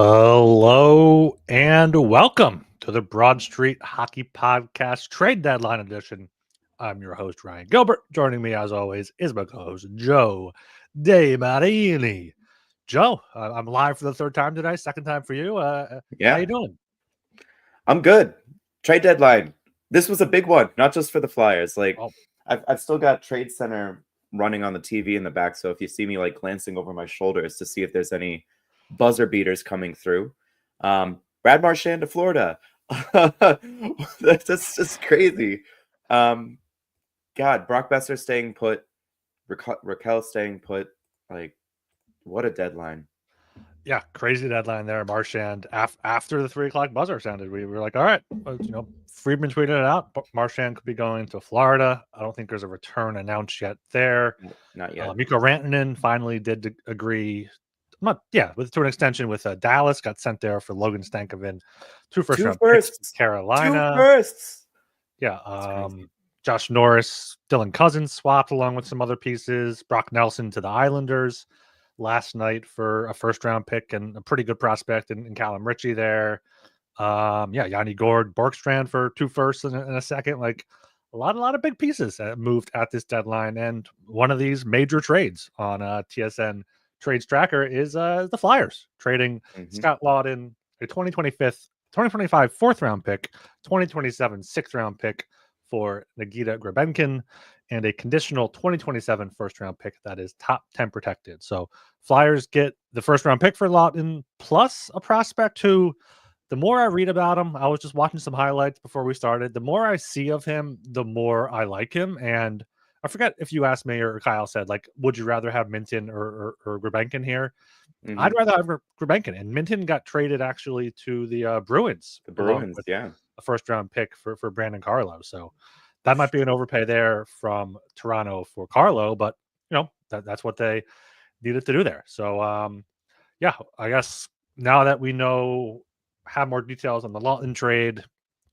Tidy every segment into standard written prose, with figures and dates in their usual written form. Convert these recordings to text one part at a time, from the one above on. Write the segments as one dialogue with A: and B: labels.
A: Hello and welcome to the Broad Street Hockey Podcast Trade Deadline Edition. I'm your host, Ryan Gilbert. Joining me, as always, is my co-host, Joe DeMarini. Joe, I'm live for the third time today, second time for you. How you doing?
B: I'm good. Trade deadline. This was a big one, not just for the Flyers. I've still got Trade Center running on the TV in the back, so if you see me glancing over my shoulders to see if there's any buzzer beaters coming through, Brad Marchand to Florida. That's just crazy. God, Brock Besser staying put, Raquel staying put. What a deadline.
A: Yeah, crazy deadline there. Marchand, after the 3 o'clock buzzer sounded, we were like, all right, Friedman tweeted it out. Marchand could be going to Florida. I don't think there's a return announced yet there.
B: Not yet.
A: Mikko Rantanen finally did agree. To an extension with Dallas, got sent there for Logan Stankoven. Two first-round picks, Carolina.
B: 2 firsts.
A: Yeah. Josh Norris, Dylan Cousins swapped along with some other pieces. Brock Nelson to the Islanders last night for a first-round pick and a pretty good prospect in Callum Ritchie there. Yanni Gord, Borkstrand for 2 firsts and a second. Like a lot of big pieces moved at this deadline, and one of these major trades on TSN Trades Tracker is the Flyers trading Scott Laughton, a 2025 fourth-round pick, 2027 sixth-round pick for Nikita Grebenkin, and a conditional 2027 first-round pick that is top 10 protected. So Flyers get the first-round pick for Laughton plus a prospect who, the more I read about him, I was just watching some highlights before we started, the more I see of him, the more I like him. And I forget if you asked me or Kyle said, would you rather have Minton or Grebenkin here? Mm-hmm. I'd rather have Grebenkin. And Minton got traded actually to the Bruins.
B: The Bruins, yeah.
A: A first-round pick for Brandon Carlo. So that might be an overpay there from Toronto for Carlo, but, that's what they needed to do there. So, I guess now that we have more details on the Laughton trade,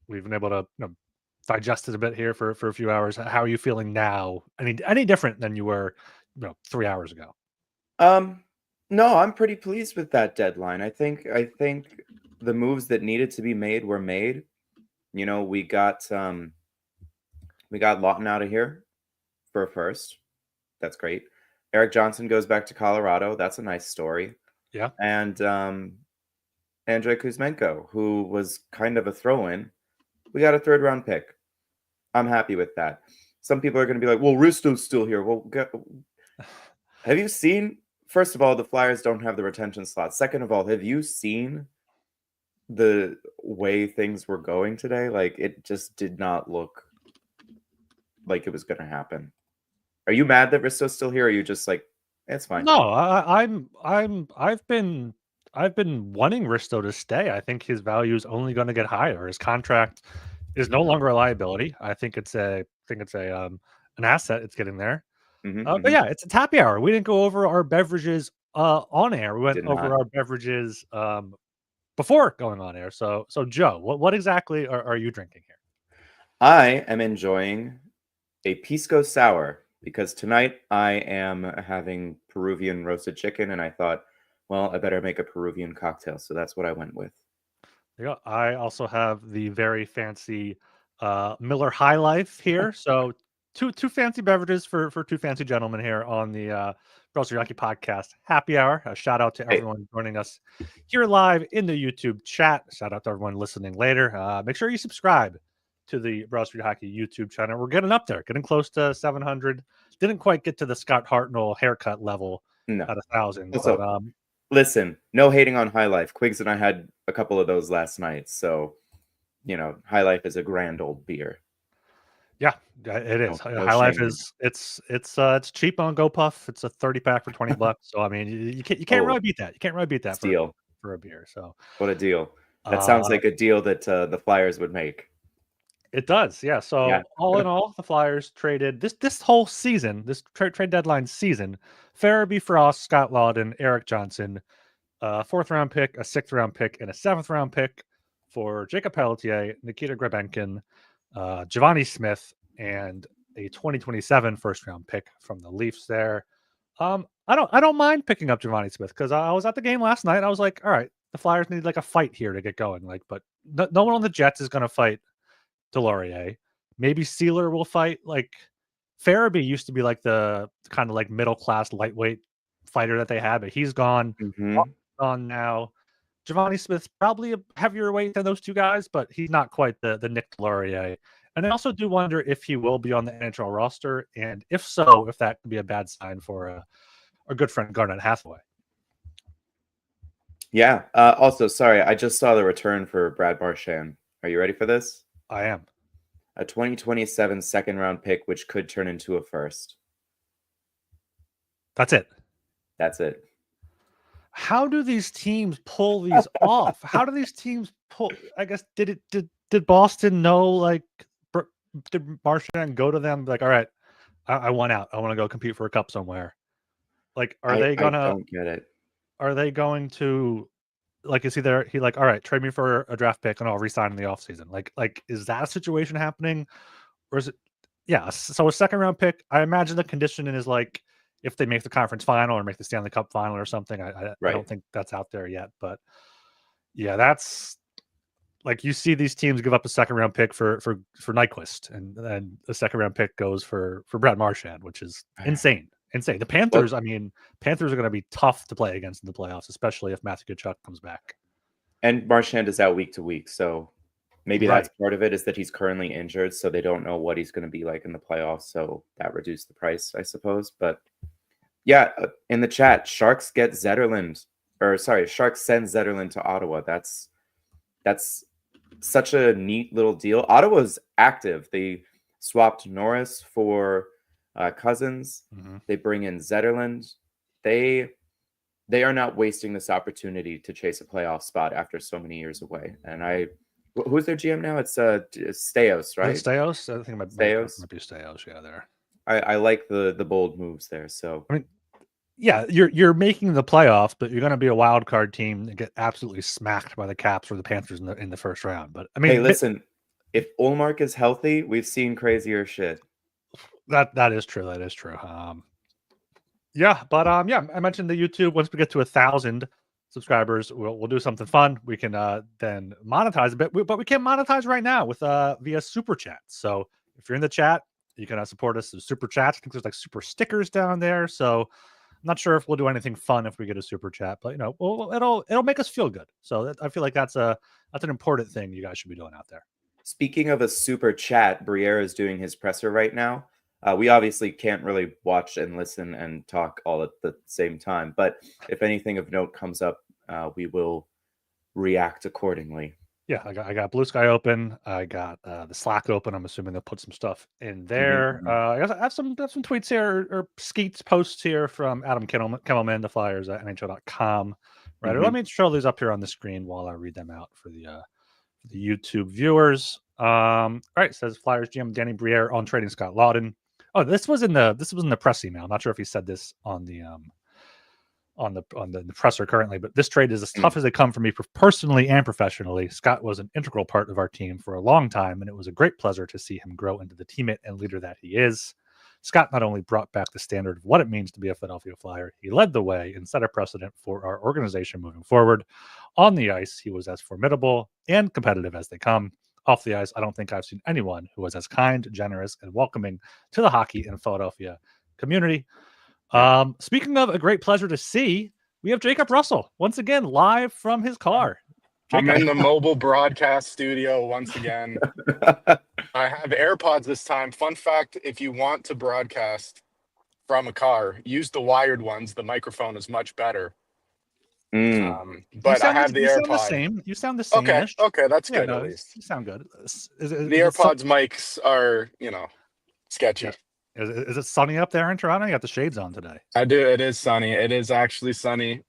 A: we've been able to digest it a bit here for a few hours. How are you feeling now? Any different than you were 3 hours ago?
B: No, I'm pretty pleased with that deadline. I think the moves that needed to be made were made. We got Laughton out of here for a first. That's great. Erik Johnson goes back to Colorado. That's a nice story.
A: Yeah.
B: And Andrei Kuzmenko, who was kind of a throw-in, we got a third-round pick. I'm happy with that. Some people are going to be like, well, Risto's still here. Well, have you seen, first of all, the Flyers don't have the retention slot. Second of all, have you seen the way things were going today? It just did not look like it was going to happen. Are you mad that Risto's still here? Or are you just like, it's fine?
A: No, I've been wanting Risto to stay. I think his value is only going to get higher. His contract is no longer a liability. I think it's an asset. It's getting there. But yeah, it's a happy hour. We didn't go over our beverages on air. We went over our beverages before going on air. So Joe, what exactly are you drinking here?
B: I am enjoying a Pisco Sour because tonight I am having Peruvian roasted chicken, and I thought, well, I better make a Peruvian cocktail. So that's what I went with.
A: Yeah, I also have the very fancy Miller High Life here. So two fancy beverages for two fancy gentlemen here on the Broad Street Hockey Podcast Happy Hour. A shout out to everyone joining us here live in the YouTube chat. Shout out to everyone listening later. Make sure you subscribe to the Broad Street Hockey YouTube channel. We're getting up there, getting close to 700. Didn't quite get to the Scott Hartnell haircut level at 1,000.
B: But, listen, no hating on High Life. Quiggs and I had a couple of those last night. So, High Life is a grand old beer.
A: Yeah, it is. High Life is it's cheap on GoPuff. It's a 30-pack for $20. So you can't really beat that. You can't really beat that for a beer. So
B: what a deal. That sounds like a deal that the Flyers would make.
A: It does, yeah. So all in all, the Flyers traded this whole season, this trade deadline season, Farabee Frost, Scott Laughton, Erik Johnson, a 4th-round pick, a 6th-round pick, and a 7th-round pick for Jacob Pelletier, Nikita Grebenkin, Giovanni Smith, and a 2027 first-round pick from the Leafs there. I don't mind picking up Giovanni Smith because I was at the game last night. I was like, all right, the Flyers need like a fight here to get going. Like, but no one on the Jets is going to fight Delorier. Maybe Sealer will fight. Like Farabee used to be like the kind of like middle class lightweight fighter that they had, but he's gone.
B: Mm-hmm.
A: Gone now. Giovanni Smith's probably a heavier weight than those two guys, but he's not quite the Nick Delorier. And I also do wonder if he will be on the NHL roster, and if so, if that could be a bad sign for our good friend Garnet Hathaway.
B: Yeah. Also, sorry, I just saw the return for Brad Marchand. Are you ready for this?
A: I am.
B: A 2027 second round pick, which could turn into a first.
A: That's it.
B: That's it.
A: How do these teams pull these off? How do these teams pull? I guess did Boston know, like, did Marchand go to them like, all right, I want out. I want to go compete for a cup somewhere. Like, are they gonna?
B: I don't get it.
A: Are they going to, like, is he there? He like, all right, trade me for a draft pick and I'll resign in the offseason. Like, is that a situation happening, or is it? Yeah. So a second round pick. I imagine the condition is like, if they make the conference final or make the Stanley Cup final or something. I don't think that's out there yet, but yeah, that's like, you see these teams give up a second round pick for Nyquist, and then a second round pick goes for Brad Marchand, which is insane. The Panthers, Panthers are going to be tough to play against in the playoffs, especially if Matthew Tkachuk comes back.
B: And Marchand is out week to week, so maybe that's part of it, is that he's currently injured, so they don't know what he's going to be like in the playoffs, so that reduced the price, I suppose. But yeah, in the chat, Sharks send Zetterlund to Ottawa. That's such a neat little deal. Ottawa's active. They swapped Norris for Cousins.
A: Mm-hmm.
B: They bring in Zetterlund. They are not wasting this opportunity to chase a playoff spot after so many years away. And who's their GM now? It's Staios, right?
A: Staios? I think it might be Staios. Yeah, there.
B: I like the bold moves there. So
A: I mean, yeah, you're making the playoffs, but you're going to be a wild card team and get absolutely smacked by the Caps or the Panthers in the first round. But I mean,
B: hey, listen, if Ullmark is healthy, we've seen crazier shit.
A: That is true. That is true. Yeah, but yeah, I mentioned the YouTube. Once we get to 1,000 subscribers, we'll do something fun. We can then monetize a bit, but we can't monetize right now with via super chat. So if you're in the chat, you can support us through super chats. I think there's like super stickers down there. So I'm not sure if we'll do anything fun if we get a super chat, but it'll make us feel good. So I feel like that's an important thing you guys should be doing out there.
B: Speaking of a super chat, Briere is doing his presser right now. We obviously can't really watch and listen and talk all at the same time, but if anything of note comes up, we will react accordingly.
A: Yeah, I got Blue Sky open. I got the Slack open. I'm assuming they'll put some stuff in there.
B: Mm-hmm.
A: I have some tweets here or Skeets posts here from Adam Kimmelman, the Flyers at NHL.com. Right,
B: Mm-hmm.
A: let me show these up here on the screen while I read them out for the YouTube viewers. All right, says Flyers GM Danny Briere on trading Scott Lawton. Oh, this was in the press email. I'm not sure if he said this on the presser currently, but this trade is as tough as they come for me personally and professionally. Scott was an integral part of our team for a long time, and it was a great pleasure to see him grow into the teammate and leader that he is. Scott not only brought back the standard of what it means to be a Philadelphia Flyer, he led the way and set a precedent for our organization moving forward. On the ice, he was as formidable and competitive as they come. Off the ice, I don't think I've seen anyone who was as kind, generous, and welcoming to the hockey in Philadelphia community. Speaking of a great pleasure to see, we have Jacob Russell once again live from his car.
C: Jacob. I'm in the mobile broadcast studio once again. I have AirPods this time. Fun fact, if you want to broadcast from a car, use the wired ones. The microphone is much better. But I have the AirPod.
A: You sound the same.
C: Okay, that's good. At least
A: you sound good.
C: The AirPods mics are, sketchy.
A: Yeah. Is it sunny up there in Toronto? You got the shades on today.
C: I do. It is sunny. It is actually sunny.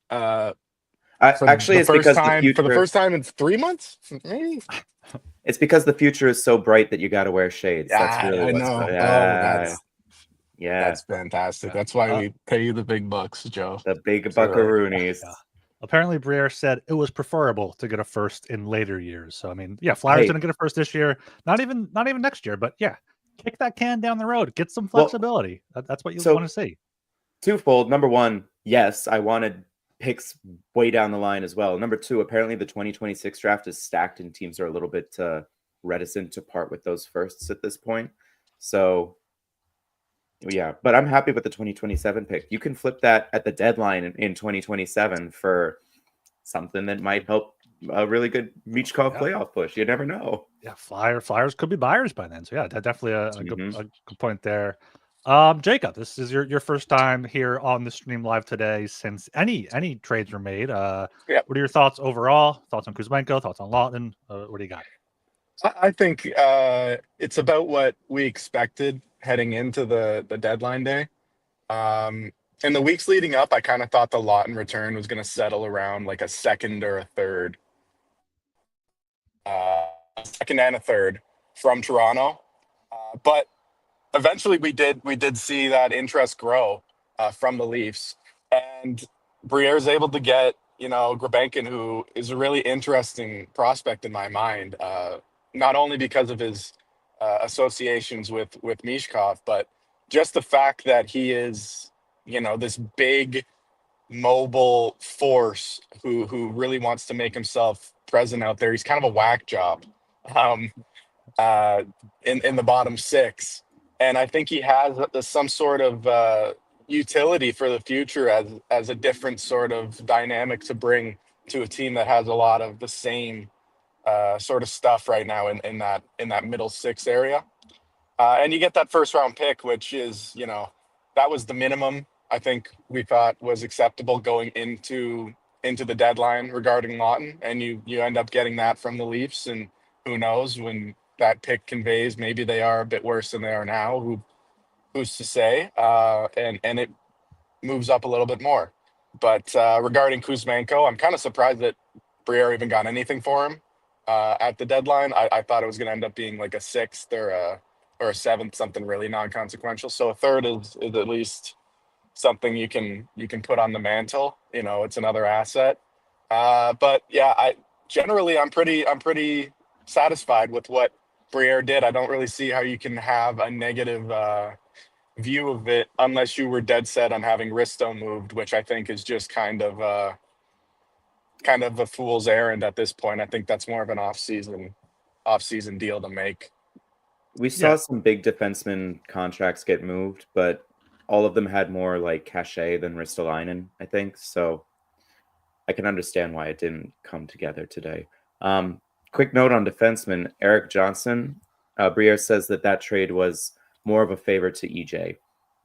B: Actually, it's because
C: for the first time in 3 months, maybe.
B: It's because the future is so bright that you got to wear shades.
C: That's really
B: I know.
C: That's fantastic. That's why we pay you the big bucks, Joe.
B: The big buckaroonies.
A: Yeah. Apparently, Briere said it was preferable to get a first in later years. So, I mean, yeah, Flyers didn't get a first this year. Not even next year. But yeah, kick that can down the road. Get some flexibility. That's what you want to see.
B: Twofold. Number one, yes, I wanted picks way down the line as well. Number 2, apparently the 2026 draft is stacked and teams are a little bit reticent to part with those firsts at this point. So yeah, but I'm happy with the 2027 pick. You can flip that at the deadline in 2027 for something that might help a really good Michkov playoff push. You never know.
A: Yeah, Flyers could be buyers by then. So yeah, definitely a good point there. Jacob, this is your first time here on the stream live today since any trades were made. What are your thoughts overall? Thoughts on Kuzmenko? Thoughts on Lawton? What do you got?
C: I think it's about what we expected heading into the deadline day. In the weeks leading up, I kind of thought the Lawton return was going to settle around like a second or a third. A second and a third from Toronto. But eventually we did see that interest grow from the Leafs. And Briere is able to get, Grabenkin, who is a really interesting prospect in my mind, not only because of his associations with Michkov, but just the fact that he is, this big mobile force who really wants to make himself present out there. He's kind of a whack job in the bottom 6. And I think he has some sort of utility for the future as a different sort of dynamic to bring to a team that has a lot of the same sort of stuff right now in that middle 6 area. And you get that first round pick, which is, that was the minimum I think we thought was acceptable going into the deadline regarding Lawton. And you end up getting that from the Leafs, and who knows when that pick conveys, maybe they are a bit worse than they are now. Who's to say? And it moves up a little bit more. But regarding Kuzmenko, I'm kind of surprised that Briere even got anything for him at the deadline. I thought it was going to end up being like a 6th or a 7th, something really non-consequential. So a third is at least something you can put on the mantle. It's another asset. But yeah, I'm pretty satisfied with what Briere did. I don't really see how you can have a negative view of it unless you were dead set on having Risto moved, which I think is just kind of a fool's errand at this point. I think that's more of an off-season deal to make.
B: We saw some big defenseman contracts get moved, but all of them had more like cachet than Ristolainen, I think. So I can understand why it didn't come together today. Quick note on defenseman, Eric Johnson. Briere says that trade was more of a favor to EJ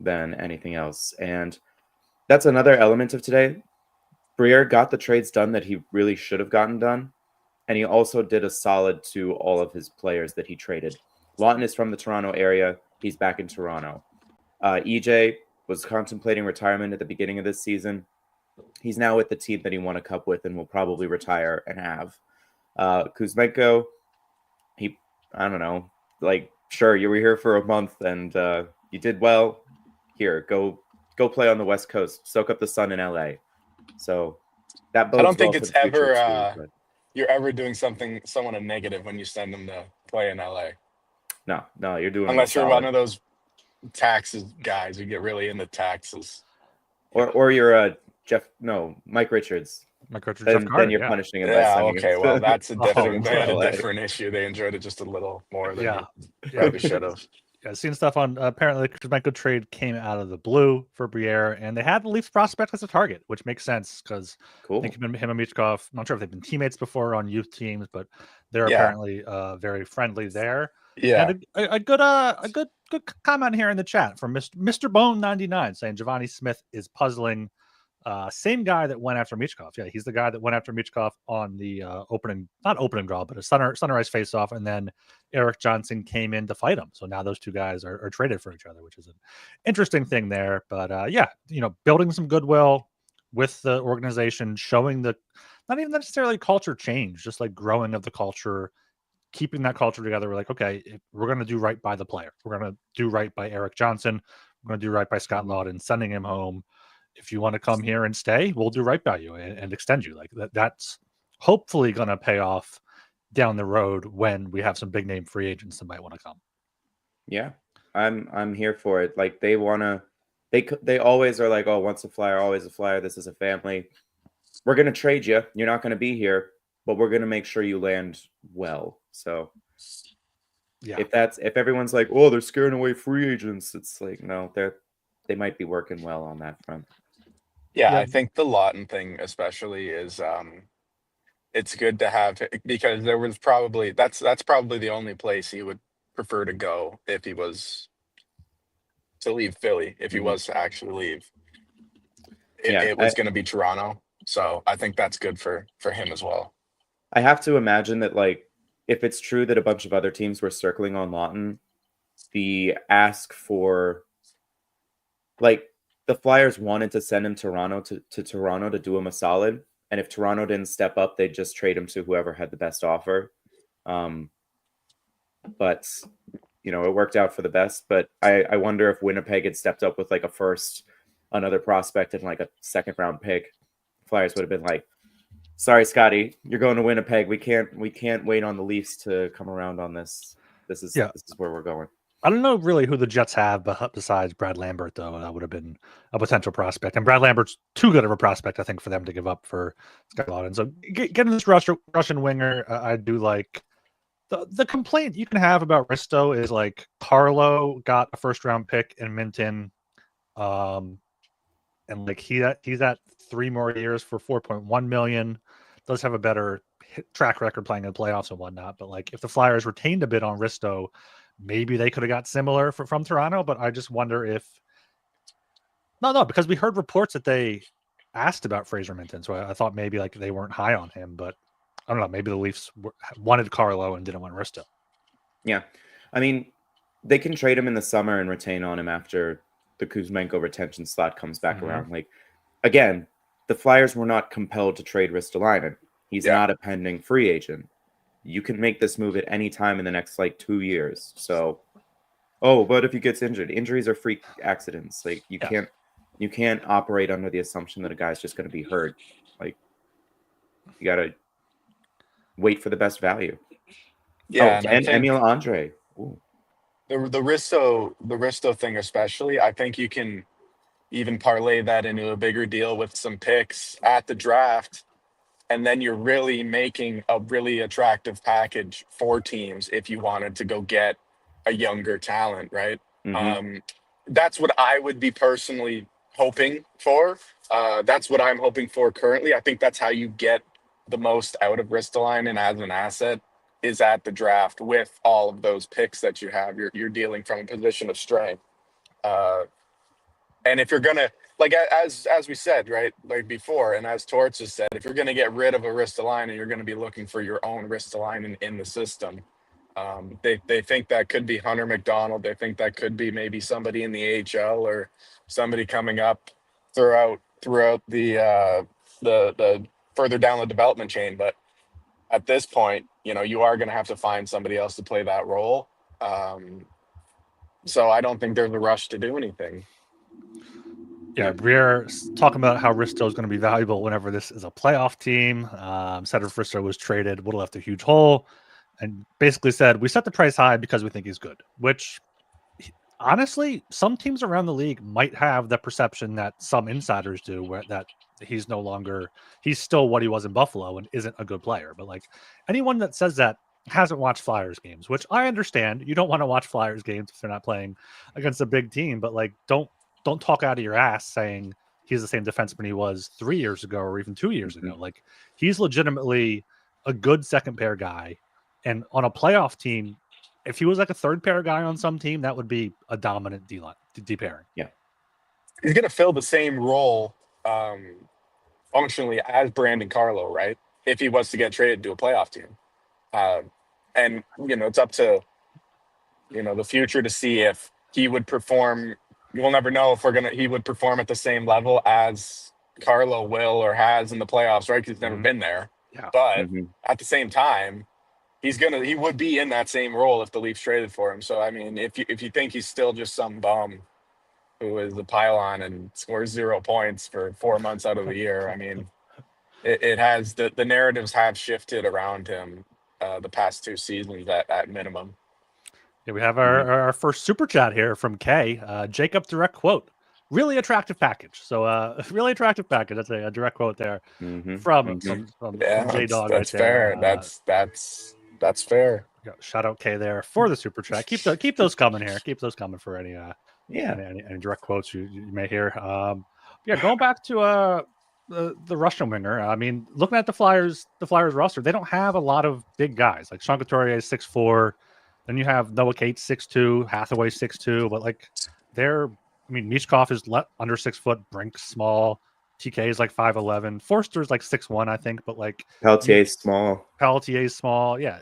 B: than anything else. And that's another element of today. Briere got the trades done that he really should have gotten done. And he also did a solid to all of his players that he traded. Lawton is from the Toronto area. He's back in Toronto. EJ was contemplating retirement at the beginning of this season. He's now with the team that he won a cup with and will probably retire and have. Kuzmenko, I don't know, sure, you were here for a month and you did well. Here, go play on the West Coast, soak up the sun in LA. So that bodes
C: I don't think
B: well
C: it's
B: for the future
C: ever
B: too,
C: you're ever doing someone a negative when you send them to play in LA.
B: No, you're doing
C: unless you're one of those taxes guys who get really into taxes.
B: Or you're Mike Richards.
A: Mike Richards, Jeff Carter,
B: then you're punishing it.
C: Yeah, okay. Well, that's a different.
A: Oh,
C: they had a different issue. They enjoyed it just a little more than you probably should have.
A: Yeah, seen stuff on apparently the Kuzmenko trade came out of the blue for Briere, and they had the Leafs prospect as a target, which makes sense because I think him and Michkov, I'm not sure if they've been teammates before on youth teams, but they're apparently very friendly there.
C: Yeah,
A: and a good comment here in the chat from Mr. Bone 99 saying Giovanni Smith is puzzling. Same guy that went after Michkov. Yeah, he's the guy that went after Michkov on the not opening draw, but a Sunrise face-off, and then Eric Johnson came in to fight him. So now those two guys are traded for each other, which is an interesting thing there. But building some goodwill with the organization, showing the not even necessarily culture change, just like growing of the culture, keeping that culture together. We're like, okay, we're going to do right by the player. We're going to do right by Eric Johnson. We're going to do right by Scott Lawton, sending him home. If you want to come here and stay, we'll do right by you and extend you. Like that's hopefully going to pay off down the road when we have some big name free agents that might want to come.
B: Yeah, I'm here for it. Like they always are like, oh, once a Flyer, always a Flyer. This is a family. we're going to trade you. You're not going to be here, but we're going to make sure you land well. So
A: Yeah.
B: if everyone's like, oh, they're scaring away free agents, it's like, no, they might be working well on that front.
C: Yeah,
A: Yeah.
C: I think the Lawton thing especially is it's good to have, because there was probably that's probably the only place he would prefer to go if he was to leave Philly, if he
B: Mhm.
C: was to actually leave.
B: Yeah,
C: It was going to be Toronto. So I think that's good for him as well.
B: I have to imagine that, like, if it's true that a bunch of other teams were circling on Lawton, the ask for, like, the Flyers wanted to send him to Toronto to do him a solid, and if Toronto didn't step up, they'd just trade him to whoever had the best offer. But you know, it worked out for the best. But I wonder if Winnipeg had stepped up with like a first, another prospect, and like a second round pick, Flyers would have been like, sorry, Scotty, you're going to Winnipeg. We can't wait on the Leafs to come around on this. This is where we're going.
A: I don't know really who the Jets have besides Brad Lambert, though. That would have been a potential prospect. And Brad Lambert's too good of a prospect, I think, for them to give up for Scott Lawton. So getting this Russian winger, I do like. The complaint you can have about Risto is like Carlo got a first round pick in Minton, and like he's at 3 more years for 4.1 million. Does have a better track record playing in the playoffs and whatnot. But like if the Flyers retained a bid on Risto, maybe they could have got similar from Toronto. But I just wonder if no, because we heard reports that they asked about Fraser Minton, so I thought maybe like they weren't high on him, but I don't know. Maybe the Leafs wanted Carlo and didn't want Risto.
B: Yeah, I mean, they can trade him in the summer and retain on him after the Kuzmenko retention slot comes back around. Like, again, the Flyers were not compelled to trade Ristolainen. He's not a pending free agent. You can make this move at any time in the next like 2 years. So, but if he gets injured, injuries are freak accidents. Like you can't operate under the assumption that a guy's just going to be hurt. Like you got to wait for the best value.
C: Yeah, and I
B: and
C: think
B: Emil Andre. Ooh.
C: the Risto thing especially, I think you can even parlay that into a bigger deal with some picks at the draft, and then you're really making a really attractive package for teams if you wanted to go get a younger talent, right?
B: Mm-hmm.
C: That's what I would be personally hoping for. That's what I'm hoping for currently. I think that's how you get the most out of Ristolainen as an asset, is at the draft with all of those picks that you have. You're dealing from a position of strength. And if you're gonna, like, as we said, right, like before, and as Torts has said, if you're gonna get rid of a Ristolainen, you're gonna be looking for your own Ristolainen in the system. They think that could be Hunter McDonald. They think that could be maybe somebody in the AHL or somebody coming up throughout the further down the development chain. But at this point, you know, you are going to have to find somebody else to play that role. So I don't think there's a rush to do anything.
A: Yeah, Briere talking about how Risto is going to be valuable whenever this is a playoff team. Said if Risto was traded, would have left a huge hole, and basically said we set the price high because we think he's good. Which, honestly, some teams around the league might have the perception that some insiders do, where that he's still what he was in Buffalo and isn't a good player. But like anyone that says that hasn't watched Flyers games, which I understand. You don't want to watch Flyers games if they're not playing against a big team, but like don't talk out of your ass saying he's the same defenseman he was 3 years ago or even 2 years ago. Like he's legitimately a good second pair guy. And on a playoff team, if he was like a third pair guy on some team, that would be a dominant D pairing.
B: Yeah.
C: He's going to fill the same role functionally as Brandon Carlo, right? If he was to get traded to a playoff team. And, you know, it's up to, you know, the future to see if he would perform. We'll never know if he would perform at the same level as Carlo will or has in the playoffs, right? Because he's never been there.
A: Yeah.
C: But at the same time, he would be in that same role if the Leafs traded for him. So, I mean, if you think he's still just some bum who is the pylon and scores 0 points for 4 months out of the year, I mean, it has the narratives have shifted around him the past 2 seasons at minimum.
A: Yeah, we have our first super chat here from Kay. Jacob direct quote. really attractive package. So really attractive package. That's a direct quote there from J Dog right
C: fair.
A: there.
C: That's fair.
A: Shout out K there for the super chat. Keep those coming here. Keep those coming for any any direct quotes you may hear. Going back to the Russian winger. I mean, looking at the Flyers roster, they don't have a lot of big guys. Like Sean Couturier is 6'4". Then you have Noah Cates 6'2", Hathaway 6'2", but like Michkov is under 6 foot, Brink's small, TK is like 5'11", Forster's like 6'1", I think, but like
B: Pelletier's small.
A: Yeah,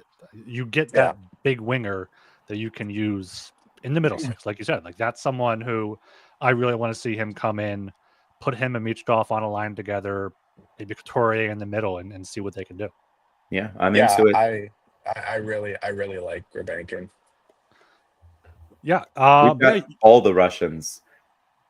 A: you get that big winger that you can use in the middle six, like you said. Like that's someone who I really want to see him come in, put him and Michkov on a line together, maybe Couturier in the middle, and see what they can do.
B: Yeah, I'm into it.
C: I really like Grabankin.
A: Yeah,
B: we've got all the Russians.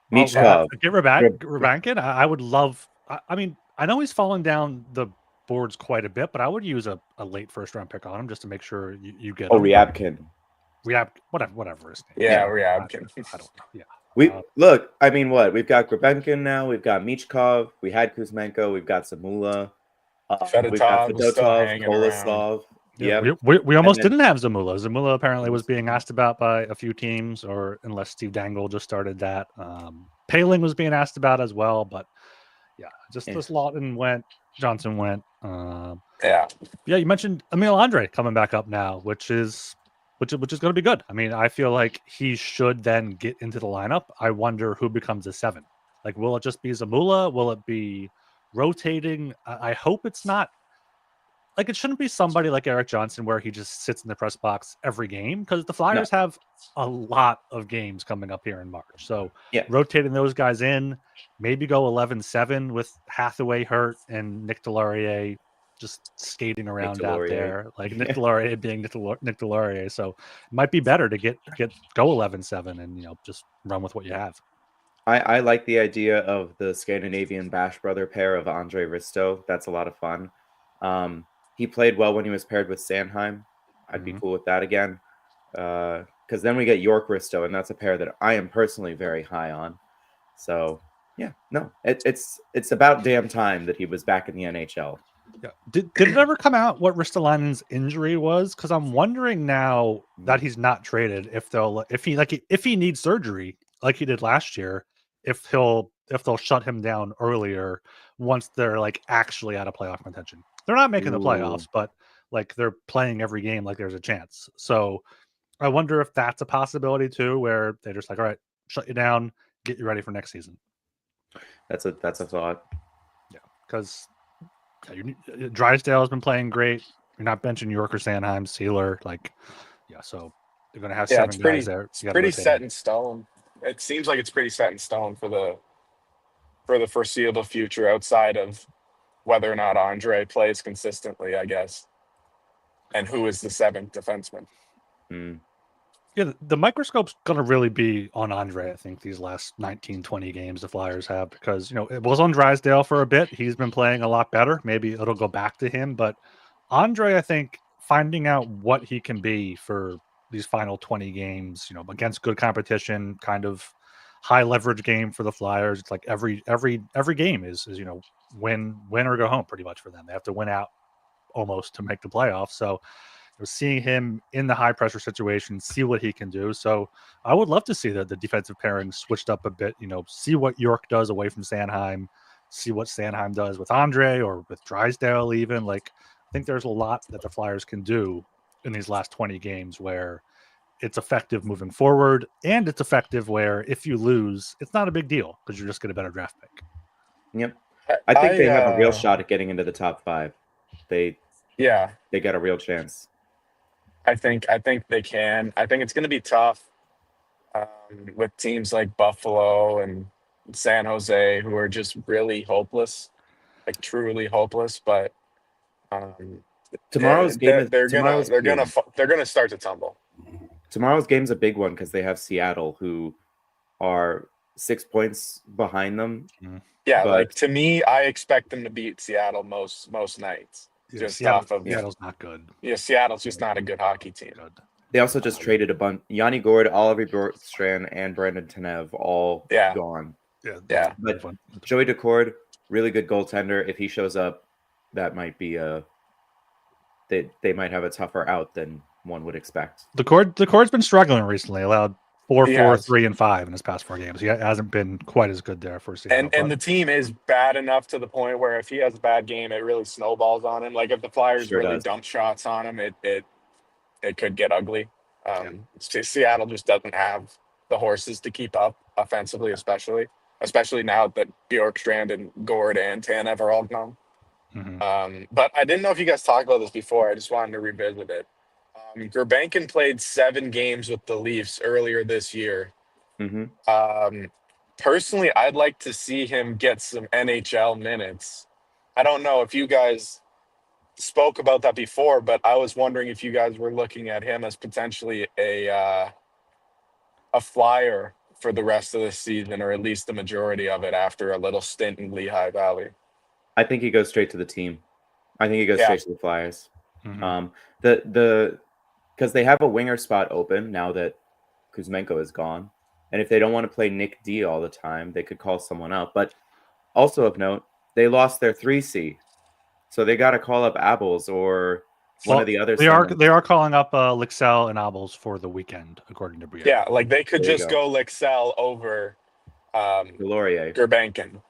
B: Michkov,
A: get Rabankin. I would love. I mean, I know he's fallen down the boards quite a bit, but I would use a late first round pick on him just to make sure you get.
B: Ryabkin.
A: Whatever his name.
C: Yeah, Ryabkin.
A: I don't know. Yeah.
B: Look. I mean, what we've got Grabankin now. We've got Michkov. We had Kuzmenko. We've got Zamula. We've got Fedotov, Koloslov.
A: Yeah, we almost didn't have Zamula. Zamula apparently was being asked about by a few teams, or unless Steve Dangle just started that. Paling was being asked about as well, but this Lawton went, Johnson went. You mentioned Emil Andre coming back up now, which is going to be good. I mean, I feel like he should then get into the lineup. I wonder who becomes a 7. Like, will it just be Zamula? Will it be rotating? I hope it's not. Like, it shouldn't be somebody like Eric Johnson where he just sits in the press box every game, because the Flyers have a lot of games coming up here in March. So rotating those guys in, maybe go 11-7 with Hathaway hurt and Nick Delorier just skating around out there. Like Nick Delorier being Nick Delorier. So it might be better to go 11-7 and, just run with what you have.
B: I like the idea of the Scandinavian Bash brother pair of Andre Risto. That's a lot of fun. He played well when he was paired with Sanheim. I'd be cool with that again. Because then we get York Risto, and that's a pair that I am personally very high on. So, it's about damn time that he was back in the NHL.
A: Yeah. Did it ever come out what Ristolainen's injury was? Because I'm wondering now that he's not traded, if he needs surgery like he did last year, if they'll shut him down earlier once they're like actually out of playoff contention. They're not making the playoffs, but like they're playing every game like there's a chance. So I wonder if that's a possibility too, where they're just like, all right, shut you down, get you ready for next season.
B: That's a thought.
A: Yeah, because Drysdale has been playing great. You're not benching York or Sanheim, Sealer, so they're going to have 7 guys there.
C: It's pretty set in stone. It seems like it's pretty set in stone for the foreseeable future, outside of whether or not Andre plays consistently, I guess, and who is the 7th defenseman.
A: Yeah, the microscope's going to really be on Andre, I think, these last 19, 20 games the Flyers have, because, it was on Drysdale for a bit. He's been playing a lot better. Maybe it'll go back to him. But Andre, I think, finding out what he can be for these final 20 games, against good competition, kind of high leverage game for the Flyers. It's like every game is win or go home pretty much for them. They have to win out almost to make the playoffs. So seeing him in the high pressure situation, see what he can do. So I would love to see the defensive pairing switched up a bit, see what York does away from Sanheim, see what Sanheim does with Andre or with Drysdale even. Like, I think there's a lot that the Flyers can do in these last 20 games where it's effective moving forward, and it's effective where if you lose, it's not a big deal because you're just get a better draft pick.
B: Yep. I think they have a real shot at getting into the top 5. They got a real chance.
C: I think they can. I think it's going to be tough with teams like Buffalo and San Jose, who are just really hopeless, like truly hopeless. But
B: tomorrow's game
C: they're gonna start to tumble.
B: Tomorrow's game's a big one because they have Seattle, who are 6 points behind them.
C: Yeah, but to me, I expect them to beat Seattle most nights.
A: Seattle's not good.
C: Yeah, Seattle's just not a good hockey team.
B: They also just traded a bunch. Yanni Gord, Oliver Bjorkstrand, and Brandon Tanev all gone.
C: Yeah.
B: But Joey Decord, really good goaltender. If he shows up, that might be they might have a tougher out than one would expect.
A: Decord's been struggling recently. Allowed 4,
C: He
A: 4,
C: has.
A: 3, and 5 in his past 4 games. He hasn't been quite as good there for Seattle.
C: And the team is bad enough to the point where if he has a bad game, it really snowballs on him. Like if the Flyers really dump shots on him, it could get ugly. Seattle just doesn't have the horses to keep up offensively, especially now that Bjorkstrand and Gord and Tanev are all gone. But I didn't know if you guys talked about this before. I just wanted to revisit it. Gurbankin played 7 games with the Leafs earlier this year. Personally, I'd like to see him get some NHL minutes. I don't know if you guys spoke about that before, but I was wondering if you guys were looking at him as potentially a Flyer for the rest of the season, or at least the majority of it after a little stint in Lehigh Valley.
B: I think he goes straight to the team. I think he goes straight to the Flyers. Because they have a winger spot open now that Kuzmenko is gone. And if they don't want to play Nick D all the time, they could call someone up. But also of note, they lost their 3C. So they got to call up Abels or one of the others.
A: They are calling up Lixell and Abels for the weekend, according to Briere.
C: Yeah, like they could just go Lixell over
B: Delorier.
C: Gurbankin.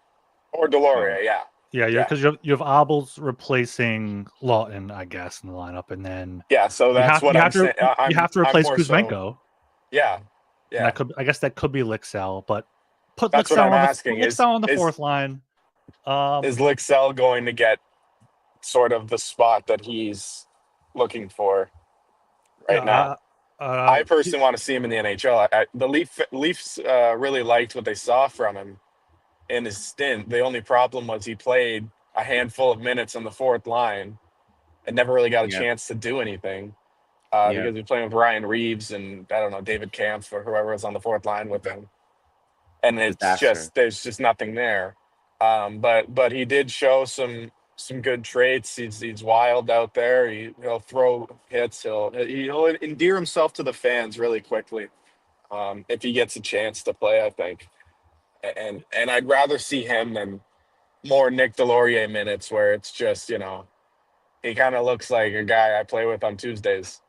C: Or Delorier,
A: Yeah, because you have Abels replacing Lawton, I guess, in the lineup, and then
C: so that's what I'm saying.
A: You have to replace Kuzmenko.
C: Yeah.
A: And I guess that could be Lixell, but put
C: that's
A: Lixell
C: what I'm asking.
A: Lixell on the fourth line.
C: Is Lixell going to get sort of the spot that he's looking for now? I personally want to see him in the NHL. The Leafs really liked what they saw from him in his stint. The only problem was he played a handful of minutes on the fourth line and never really got a chance to do anything because he was playing with Ryan Reeves and I don't know, David Kampf or whoever was on the fourth line with him. And there's just nothing there. But he did show some good traits. He's wild out there. He'll throw hits. He'll endear himself to the fans really quickly if he gets a chance to play, I think. And I'd rather see him than more Nick Delorier minutes where it's just, he kind of looks like a guy I play with on Tuesdays.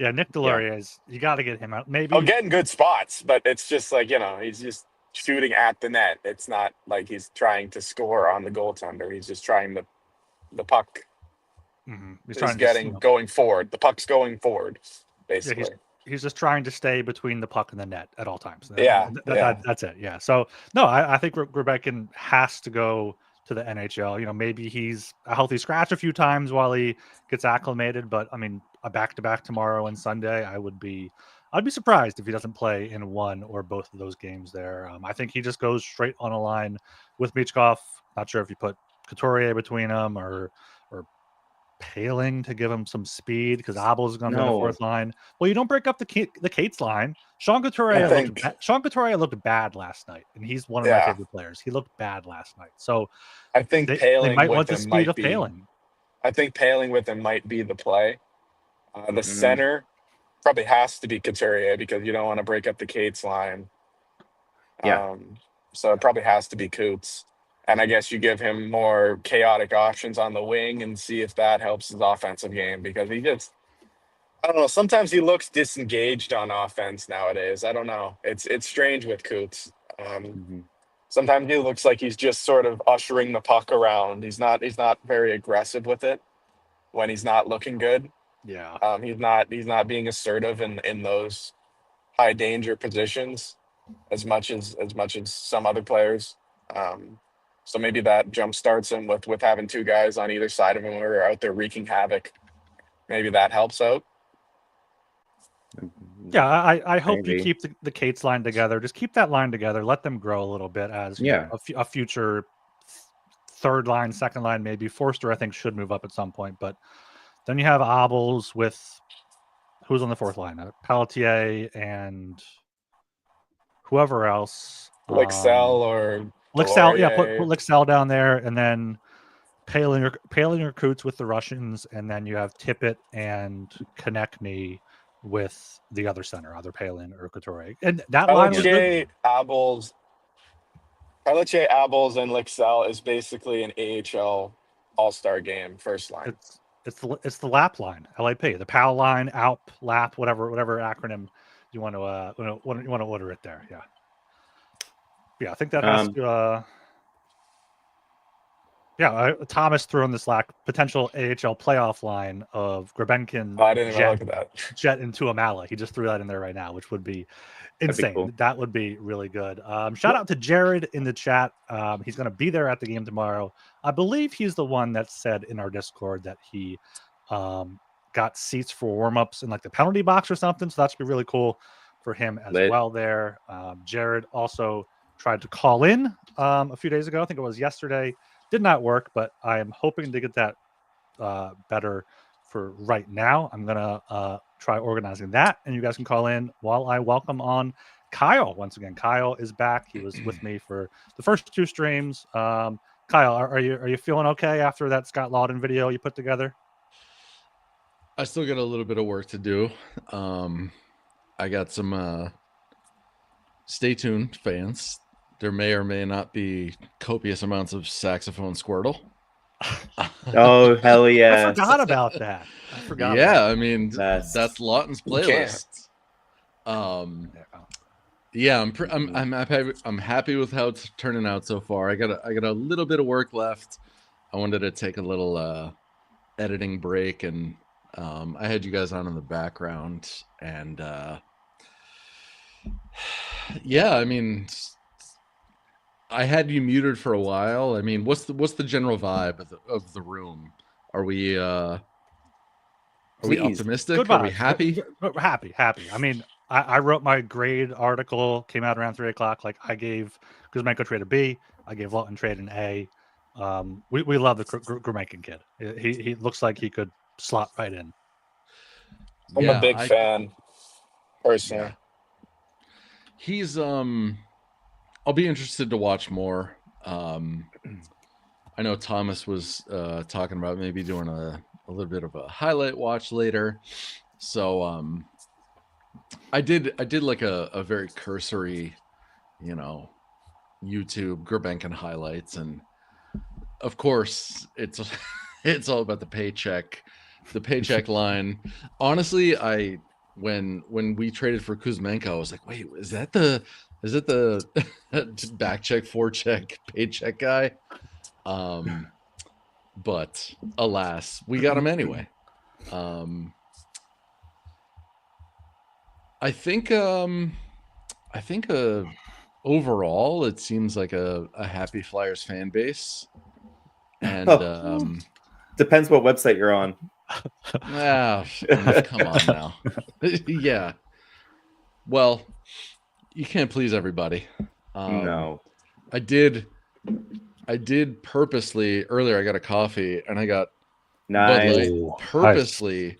A: Yeah, Nick Delorier you got to get him out. Maybe
C: getting good spots, but it's just like, he's just shooting at the net. It's not like he's trying to score on the goaltender. He's just trying the puck.
A: He's
C: going forward. The puck's going forward, basically.
A: Yeah, he's just trying to stay between the puck and the net at all times. That's it. Yeah. So no, I think Gurbankin has to go to the NHL. Maybe he's a healthy scratch a few times while he gets acclimated. But I mean, a back-to-back tomorrow and Sunday, I'd be surprised if he doesn't play in one or both of those games there. I think he just goes straight on a line with Michkov. Not sure if you put Couturier between them or Paling to give him some speed because Abel is going to be on the fourth line. Well, you don't break up the Cates line. Sean Couturier looked bad last night, and he's one of my favorite players. He looked bad last night. So
C: I think
A: they might want the speed of Paling.
C: I think Paling with him might be the play. The center probably has to be Couturier because you don't want to break up the Cates line. So it probably has to be Coots. And I guess you give him more chaotic options on the wing and see if that helps his offensive game because I don't know. Sometimes he looks disengaged on offense nowadays. I don't know. It's strange with Coots. Sometimes he looks like he's just sort of ushering the puck around. He's not very aggressive with it when he's not looking good.
A: Yeah.
C: He's not being assertive in those high danger positions as much as some other players. So maybe that jump starts him with having two guys on either side of him who are out there wreaking havoc. Maybe that helps out.
A: Yeah, I hope you keep the Cates line together. Just keep that line together. Let them grow a little bit as a future third line, second line, maybe. Forster, I think, should move up at some point. But then you have Abels with who's on the fourth line? Pelletier and whoever else.
C: Lixell or
A: Lixell, put Lixell down there, and then Paling or Coots with the Russians, and then you have Tippett and Konechny with the other center, either Paling or Couturier. And that line was good.
C: Abels, Carleche, Abels, and Lixell is basically an AHL All-Star game first line.
A: It's the lap line, LAP, the PAL line, ALP, lap, whatever acronym you want to order it there. Yeah, I think that has to. Thomas threw in the Slack potential AHL playoff line of Grebenkin.
C: I didn't even look at that.
A: Jet into Amala. He just threw that in there right now, which would be insane.
B: Cool. That
A: would be really good. Shout out to Jared in the chat. He's going to be there at the game tomorrow. I believe he's the one that said in our Discord that he got seats for warm-ups in like the penalty box or something. So that should be really cool for him as well there. Jared also tried to call in a few days ago. I think it was yesterday. Did not work, but I am hoping to get that better for right now. I'm going to try organizing that, and you guys can call in while I welcome on Kyle once again. Kyle is back. He was with me for the first 2 streams. Kyle, are you feeling okay after that Scott Lawton video you put together?
D: I still got a little bit of work to do. I got some stay tuned, fans. There may or may not be copious amounts of saxophone squirtle.
B: Oh, hell yeah.
A: I forgot about that.
D: I mean, that's Lawton's playlist. Yeah, I'm happy with how it's turning out so far. I got a little bit of work left. I wanted to take a little editing break, and I had you guys on in the background, and I mean, I had you muted for a while. I mean, what's the general vibe of the room? Are we optimistic?
A: Good
D: Are we
A: vibes.
D: happy?
A: We're happy. I mean, I wrote my grade article, came out around 3:00. Like I gave Kuzmenko trade a B. I gave Lawton trade an A. We love the Gromaikin kid. He looks like he could slot right in.
C: I'm a big fan, personally.
D: Yeah. He's I'll be interested to watch more. I know Thomas was talking about maybe doing a little bit of a highlight watch later. So I did like a very cursory, YouTube Gurbenkin highlights, and of course it's all about the paycheck line. Honestly, when we traded for Kuzmenko, I was like, wait, is it the back check, forecheck, paycheck guy? But alas, we got him anyway. I think overall it seems like a happy Flyers fan base, and
B: depends what website you're on.
D: Come on now. Yeah. Well, you can't please everybody.
B: No.
D: I did purposely earlier. I got a coffee and I got
B: nice.
D: Bud Light purposely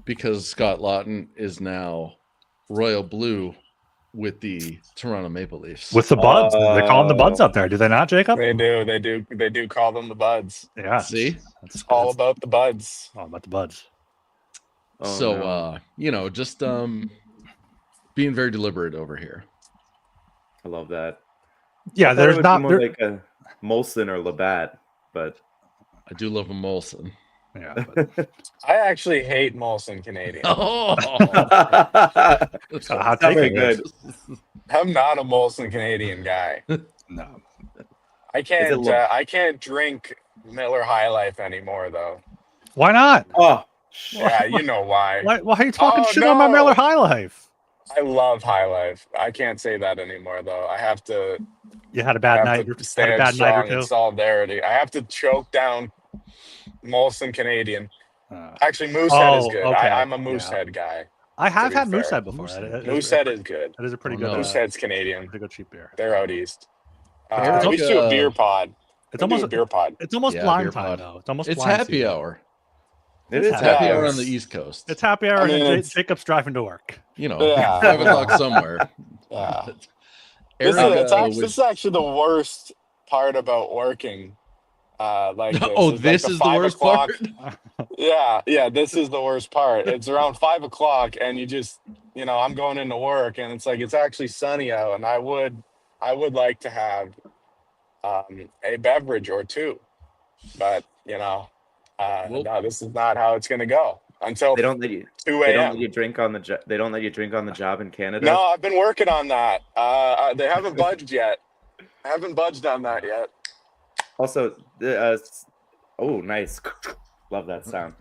D: because Scott Lawton is now royal blue with the Toronto Maple Leafs.
A: With the Buds. They call them the Buds up there. Do they not, Jacob?
C: They do call them the Buds.
A: Yeah.
D: See?
C: It's all about the Buds.
A: All about the Buds.
D: Just being very deliberate over here.
B: I love that.
A: Yeah, there's not
B: more like a Molson or Labatt, but
D: I do love a Molson.
A: Yeah, but...
C: I actually hate Molson Canadian.
D: Oh,
B: not very good.
C: I'm not a Molson Canadian guy.
A: No,
C: I can't drink Miller High Life anymore, though.
A: Why not?
B: Oh,
C: yeah, you know why.
A: Why are you talking shit on my Miller High Life?
C: I love High Life. I can't say that anymore, though. I have to.
A: You had a bad night.
C: Stand strong in solidarity. I have to choke down Molson Canadian. Actually, Moosehead is good.
A: Okay.
C: I'm a Moosehead guy.
A: I have had Moosehead before.
C: Moosehead is good.
A: That is a pretty good.
C: Moosehead's Canadian.
A: Pretty good cheap beer.
C: They're out east. We should do a beer pod.
A: It's almost
C: a beer pod.
A: It's almost blind time though.
D: It's happy hour.
B: It is
D: happy hour on the East Coast.
A: It's happy hour, and Jacob's driving to work.
D: 5 o'clock somewhere.
C: Yeah. This is actually the worst part about working.
D: This is the worst part.
C: Yeah, this is the worst part. It's around 5 o'clock, and you just, I'm going into work, and it's like it's actually sunny out, and I would like to have a beverage or two. But
D: Well-
C: no, this is not how it's going to go until
B: They don't let you.
C: 2
B: They don't let
C: a.m.
B: you drink on the. They don't let you drink on the job in Canada.
C: No, I've been working on that. They haven't budged yet. I haven't budged on that yet.
B: Also, oh, nice. Love that sound.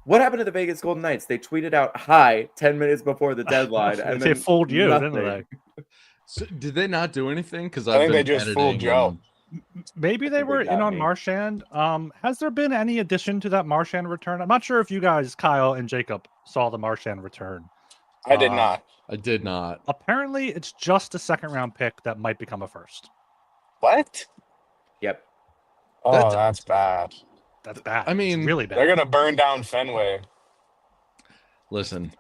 B: What happened to the Vegas Golden Knights? They tweeted out "Hi" 10 minutes before the deadline, and
A: They
B: then
A: fooled you,
B: nothing.
A: didn't they?
D: So did they not do anything? Because
C: I
D: I've
C: think
D: been
C: they just fooled
D: editing
C: Joe.
A: Maybe they
B: think they
A: were in
B: got
A: on
B: me.
A: Marchand. Has there been any addition to that Marchand return? I'm not sure if you guys, Kyle and Jacob, saw the Marchand return.
C: I did not.
D: I did not.
A: Apparently, it's just a second-round pick that might become a first.
C: What?
B: Yep.
C: Oh, that's bad.
A: That's bad.
D: I mean,
A: it's really bad.
C: They're gonna burn down Fenway.
D: Listen,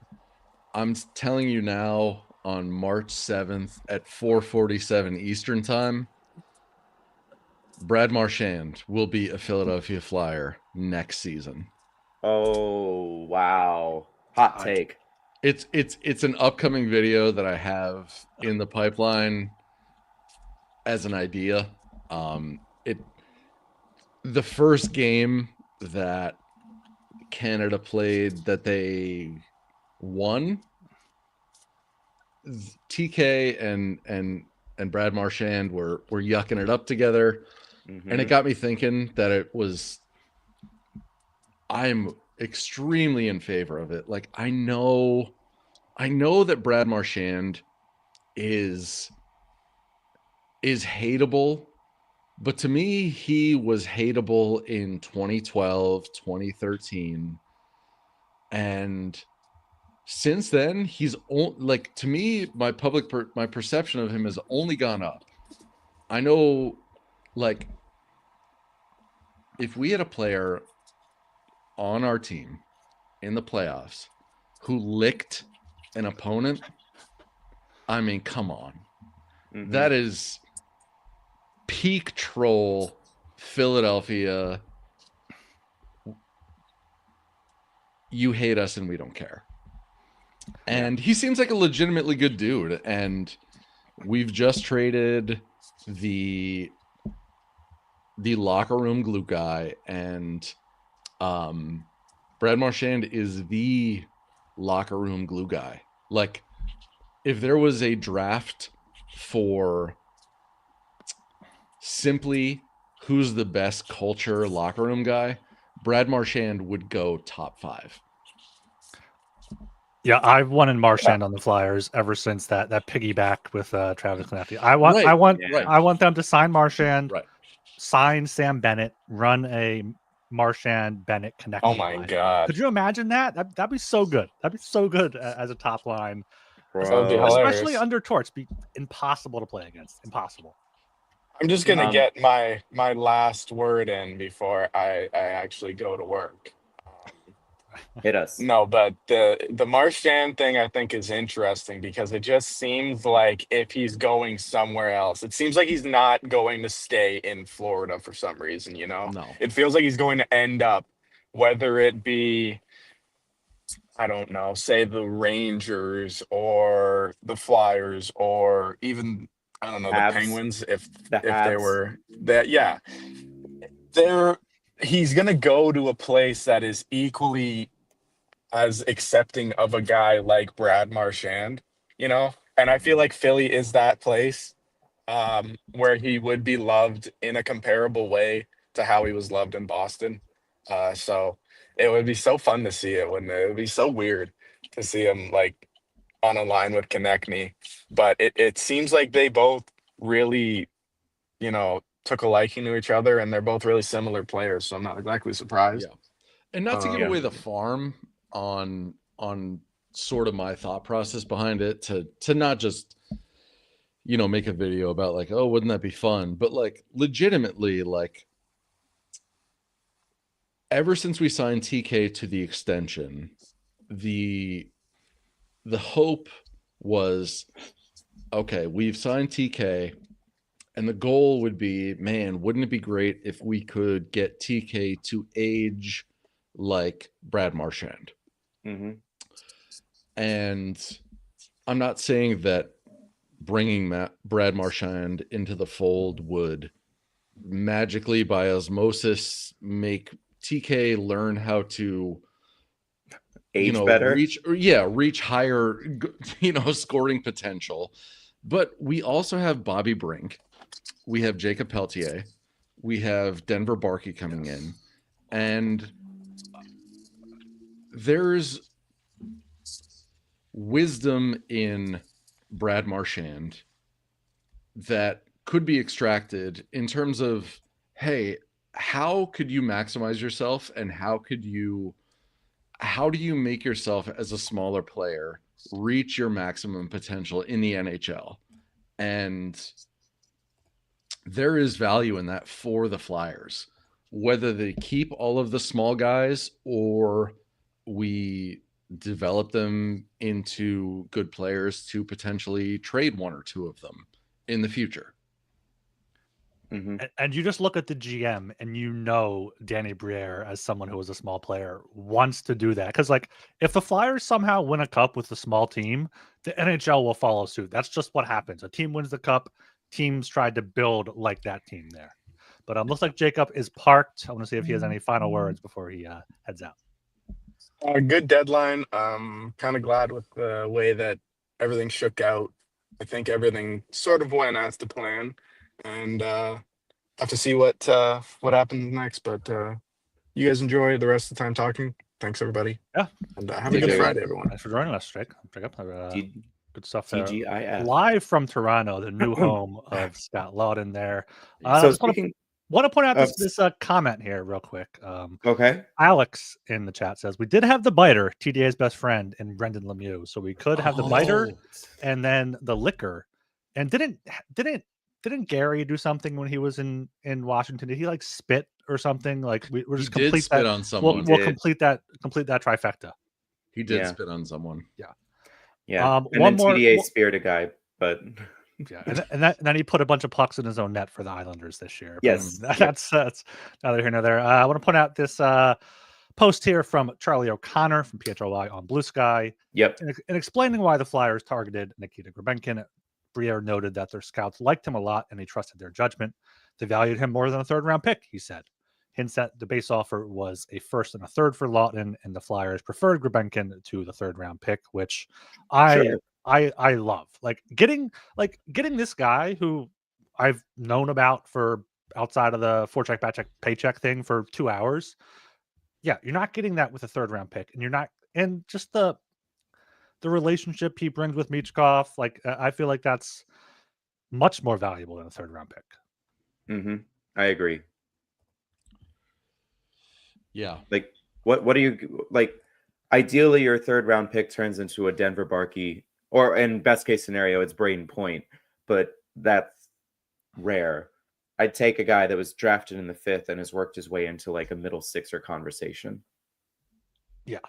D: I'm telling you now, on March 7th at 4:47 Eastern time, Brad Marchand will be a Philadelphia Flyer next season.
B: Oh wow! Hot
A: I-
B: take.
D: It's an upcoming video that I have in the pipeline as an idea. The first game that Canada played that they won, TK and Brad Marchand were yucking it up together, and it got me thinking that I'm extremely in favor of it. Like I know that Brad Marchand is hateable, but to me he was hateable in 2012, 2013, and since then he's like, to me, my perception of him has only gone up. I know, like, if we had a player on our team in the playoffs who licked an opponent, I mean, come on. That is peak troll Philadelphia. You hate us and we don't care. And he seems like a legitimately good dude. And we've just traded the locker room glue guy, and Brad Marchand is the locker room glue guy. Like, if there was a draft for simply who's the best culture locker room guy, Brad Marchand would go top 5.
A: Yeah, I've wanted Marchand on the Flyers ever since that piggyback with Travis Konecny. I want them to sign Marchand, sign Sam Bennett, run a Marchand Bennett Konecny.
C: Oh my
A: line.
C: god!
A: Could you imagine that? That'd be so good. That'd be so good as a top line.
C: That would be hilarious.
A: Especially under Torts. Be impossible to play against. Impossible.
C: I'm just gonna get my last word in before I actually go to work.
B: Hit us.
C: No, but the Marchand thing I think is interesting because it just seems like if he's going somewhere else, it seems like he's not going to stay in Florida for some reason, you know?
D: No.
C: It feels like he's going to end up, whether it be, I don't know, say the Rangers or the Flyers or even, I don't know,
B: Habs.
C: the Penguins, if
B: The
C: they
B: Habs.
C: were that, yeah. He's gonna go to a place that is equally as accepting of a guy like Brad Marchand, you know? And I feel like Philly is that place where he would be loved in a comparable way to how he was loved in Boston. So it would be so fun to see it, wouldn't it? It would be so weird to see him like on a line with Konecny. But it seems like they both really, you know, took a liking to each other, and they're both really similar players. So I'm not exactly surprised.
D: Yeah. And not to give away the farm on sort of my thought process behind it, to not just, you know, make a video about like, oh, wouldn't that be fun? But like, legitimately, like, ever since we signed TK to the extension, the hope was, okay, we've signed TK, and the goal would be, man, wouldn't it be great if we could get TK to age like Brad Marchand? And I'm not saying that bringing Brad Marchand into the fold would magically, by osmosis, make TK learn how to
B: Age better.
D: reach higher, scoring potential. But we also have Bobby Brink, we have Jacob Peltier, we have Denver Barkey coming in, and there's wisdom in Brad Marchand that could be extracted in terms of, hey, how could you maximize yourself, and how do you make yourself as a smaller player reach your maximum potential in the NHL? And there is value in that for the Flyers, whether they keep all of the small guys or we develop them into good players to potentially trade one or two of them in the future.
A: And you just look at the GM and Danny Briere, as someone who was a small player, wants to do that. Because, like, if the Flyers somehow win a cup with a small team, the NHL will follow suit. That's just what happens. A team wins the cup, teams tried to build like that team there. But looks like Jacob is parked. I want to see if he has any final words before he heads out.
C: Good deadline. Kind of glad with the way that everything shook out. I think everything sort of went as to plan, and have to see what happens next. But you guys enjoy the rest of the time talking. Thanks, everybody.
A: Yeah,
C: and have a good Friday, everyone.
A: Thanks for joining us, Jacob. Good stuff there.
B: TGIF.
A: Live from Toronto, the new home of Scott Lawton there.
B: So speaking,
A: want to point out this comment here real quick.
B: Okay.
A: Alex in the chat says, we did have the biter, TDA's best friend, in Brendan Lemieux. So we could have the biter and then the liquor. And didn't Gary do something when he was in Washington? Did he like spit or something? Like we're just complete
D: spit
A: that
D: on someone.
A: We'll complete that trifecta.
D: He did spit on someone.
B: Yeah. And
A: one
B: then
A: more
B: TDA speared a guy, but
A: and then he put a bunch of pucks in his own net for the Islanders this year.
B: Yes.
A: That's neither here nor there. I want to point out this post here from Charlie O'Connor from PHLY on Blue Sky.
B: Yep.
A: In explaining why the Flyers targeted Nikita Grabenkin, Briere noted that their scouts liked him a lot and he trusted their judgment. They valued him more than a third-round pick, he said. Hints that the base offer was a first and a third for Lawton, and the Flyers preferred Grabenkin to the third-round pick, which I love. Like getting this guy who I've known about for outside of the forecheck backcheck paycheck thing for 2 hours. Yeah, you're not getting that with a third-round pick, and just the relationship he brings with Michkov, like I feel like that's much more valuable than a third-round pick.
B: I agree.
D: Yeah.
B: Like, what do you like? Ideally, your third-round pick turns into a Denver Barkey, or in best case scenario, it's Braden Point, but that's rare. I'd take a guy that was drafted in the 5th and has worked his way into like a middle sixer conversation.
A: Yeah.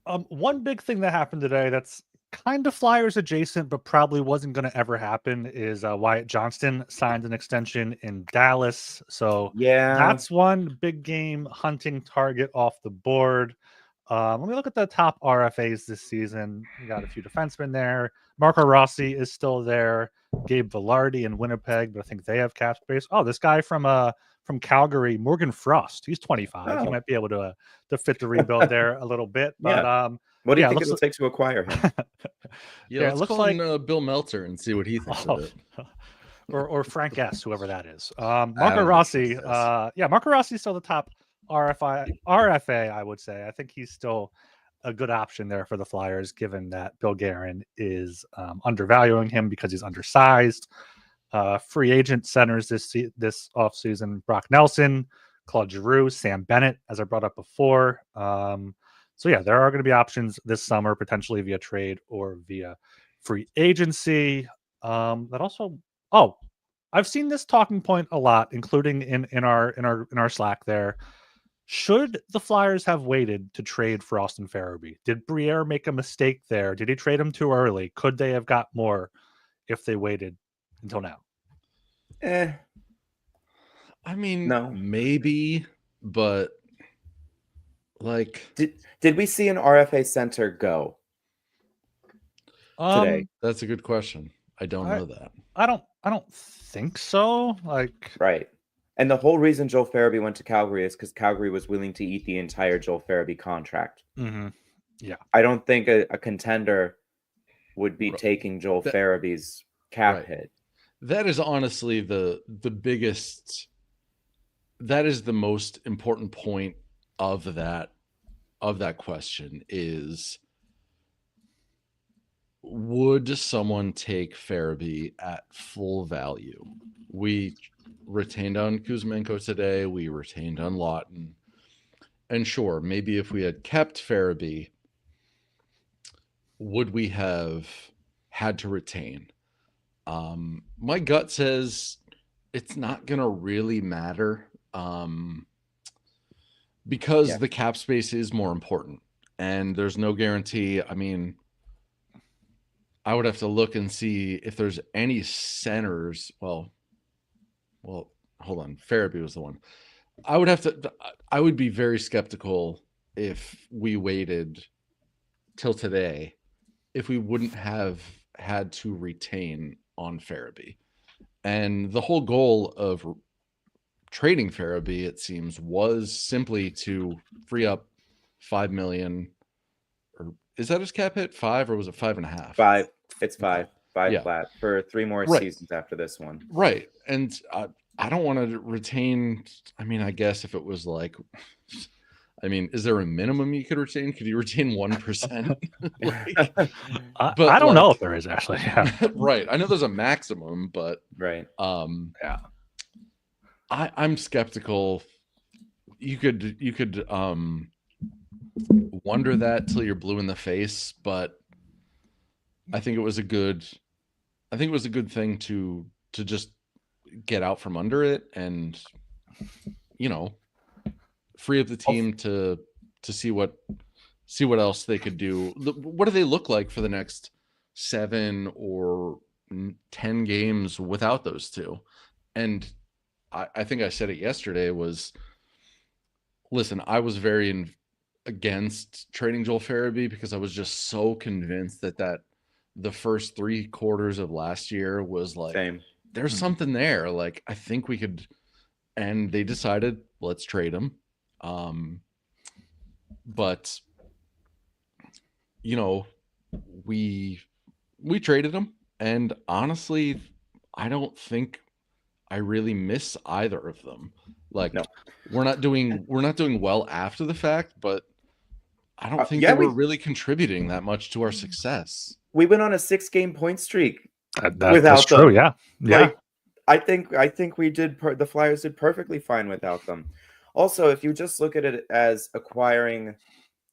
A: One big thing that happened today that's kind of Flyers adjacent, but probably wasn't going to ever happen is Wyatt Johnston signed an extension in Dallas. So that's one big game hunting target off the board. Let me look at the top RFAs this season. We got a few defensemen there. Marco Rossi is still there. Gabe Velarde in Winnipeg, but I think they have cap space. Oh, this guy from Calgary, Morgan Frost. He's 25. He might be able to fit the rebuild there a little bit. But
B: what do you think it'll take to acquire him?
D: Let's call like Bill Meltzer and see what he thinks of it.
A: or Frank S, whoever that is. Marco Rossi. Marco Rossi is still the top RFA, I would say. I think he's still a good option there for the Flyers, given that Bill Guerin is undervaluing him because he's undersized. Free agent centers this offseason: Brock Nelson, Claude Giroux, Sam Bennett, as I brought up before. There are going to be options this summer, potentially via trade or via free agency. I've seen this talking point a lot, including in our Slack there. Should the Flyers have waited to trade for Austin Farabee? Did Briere make a mistake there? Did he trade him too early? Could they have got more if they waited until now?
D: I mean,
B: no,
D: maybe, but like,
B: did we see an RFA center go? today?
D: That's a good question. I don't know that.
A: I don't think so. Like,
B: Right. And the whole reason Joel Farabee went to Calgary is because Calgary was willing to eat the entire Joel Farabee contract.
A: yeah,
B: I don't think a contender would be
D: Right.
B: taking Joel
D: That-
B: Farabee's cap
D: Right.
B: hit.
D: That is honestly the biggest. That is the most important point of that question is, would someone take Farabee at full value? We retained on Kuzmenko today. We retained on Lawton. And sure, maybe if we had kept Farabee, would we have had to retain? My gut says it's not going to really matter because the cap space is more important. And there's no guarantee. I mean, I would have to look and see if there's any centers. Well, hold on. Farabee was the one. I would be very skeptical if we waited till today, if we wouldn't have had to retain on Farabee. And the whole goal of trading Farabee, it seems, was simply to free up $5 million. Or is that his cap hit? 5, or was it 5.5?
B: 5. It's 5
D: Yeah.
B: flat for 3 more
D: Right.
B: seasons after this one.
D: Right. And I don't want to retain. I mean, I guess if it was like, I mean, is there a minimum you could retain? Could you retain 1%?
A: I don't know if there is actually. Yeah.
D: Right. I know there's a maximum, but
B: Right.
A: Yeah.
D: I'm skeptical. You could wonder that till you're blue in the face, but I think it was a good thing to just get out from under it and, you know, free up the team to see what else they could do. What do they look like for the next 7 or 10 games without those two? And I think I said it yesterday was, listen, I was very against trading Joel Farabee because I was just so convinced that the first 3 quarters of last year was like,
B: Same.
D: There's something there. Like, I think we could, and they decided, let's trade him. But you know, we traded him, and honestly, I don't think I really miss either of them. Like,
B: No.
D: we're not doing well after the fact, but I don't think
B: yeah,
D: they were really contributing that much to our success.
B: We went on a 6-game point streak
A: That's true.
B: them.
A: Yeah. Yeah.
B: Like, I think we did. The Flyers did perfectly fine without them. Also, if you just look at it as acquiring,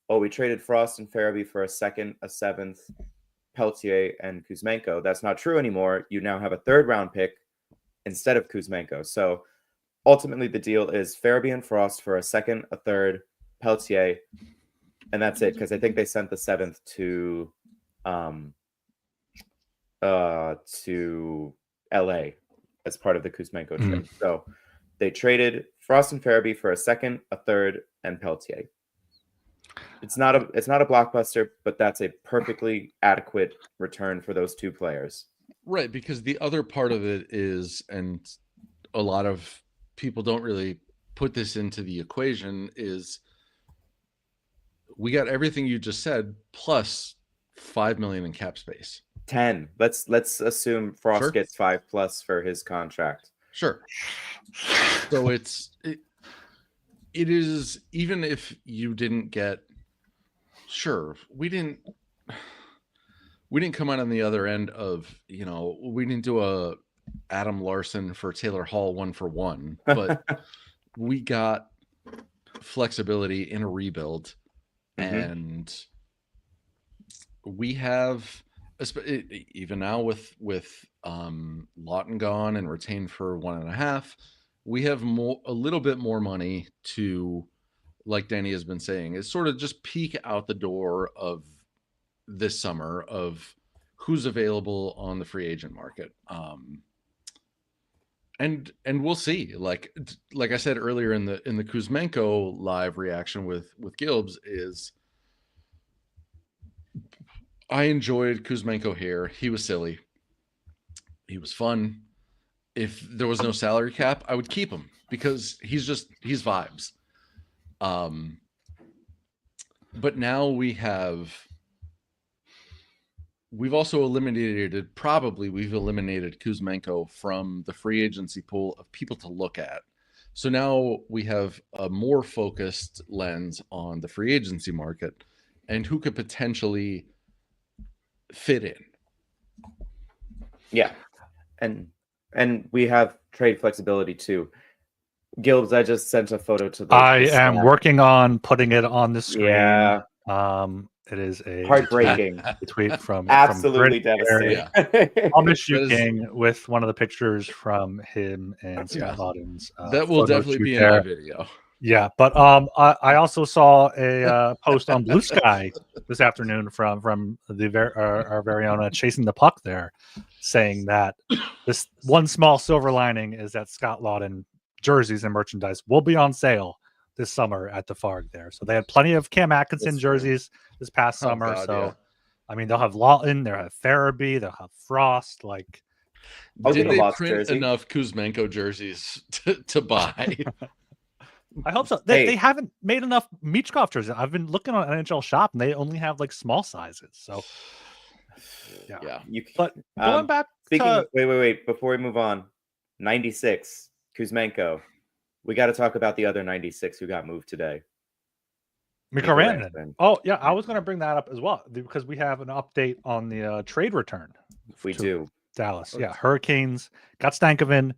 B: we traded Frost and Farabee for a 2nd, a 7th, Peltier and Kuzmenko. That's not true anymore. You now have a 3rd round pick instead of Kuzmenko. So ultimately, the deal is Farabee and Frost for a 2nd, a 3rd, Peltier, and that's it. Because I think they sent the 7th to LA as part of the Kuzmenko trade. So they traded Frost and Farabee for a 2nd, a 3rd, and Peltier. It's not a blockbuster, but that's a perfectly adequate return for those 2 players.
D: Right, because the other part of it is, and a lot of people don't really put this into the equation, is we got everything you just said plus $5 million in cap space.
B: 10. Let's assume Frost gets 5+ for his contract.
D: Sure. So it is, even if you didn't get, we didn't come out on the other end of, you know, we didn't do a Adam Larson for Taylor Hall 1-for-1, but we got flexibility in a rebuild, and we have, even now with Lawton gone and retained for 1.5, we have a little bit more money to, like Danny has been saying, is sort of just peek out the door of this summer of who's available on the free agent market. And we'll see. Like I said earlier in the Kuzmenko live reaction with Gilbs, is I enjoyed Kuzmenko here. He was silly. He was fun. If there was no salary cap, I would keep him because he's vibes. But now we've also eliminated Kuzmenko from the free agency pool of people to look at. So now we have a more focused lens on the free agency market and who could potentially fit in.
B: Yeah. And we have trade flexibility too. Gilbs, I just sent a photo to the
A: I am
B: Slack.
A: working on putting it on the screen.
B: Yeah.
A: It is a
B: Heartbreaking.
A: tweet from
B: Absolutely
A: from
B: devastating.
A: I'll miss you,
D: That is-
A: King, with one of the pictures from him and Scott Lawton's.
D: That will
A: photo
D: definitely
A: shoot
D: be in
A: there.
D: my video.
A: Yeah, but I also saw a post on Blue Sky this afternoon from our very own Chasing the Puck there, saying that this one small silver lining is that Scott Lawton jerseys and merchandise will be on sale this summer at the Farg there. So they had plenty of Cam Atkinson
B: That's true.
A: jerseys this past
D: Oh,
A: summer.
D: God,
A: so
D: yeah.
A: I mean, they'll have Lawton, they'll have Farabee, they'll have Frost. Like,
B: I'll
D: Did
B: get a
D: they
B: Lost
D: print
B: jersey.
D: enough Kuzmenko jerseys to buy?
A: I hope so.
B: Hey.
A: They haven't made enough Michkov jerseys. I've been looking on NHL Shop, and they only have like small sizes. So
D: Yeah.
A: But going back
B: Speaking
A: to
B: wait, before we move on, 96, Kuzmenko. We got to talk about the other 96 who got moved today.
A: Mikko Rantanen. Oh yeah, I was going to bring that up as well because we have an update on the trade return.
B: We
A: to
B: do.
A: Dallas. Yeah, Hurricanes got Stankoven,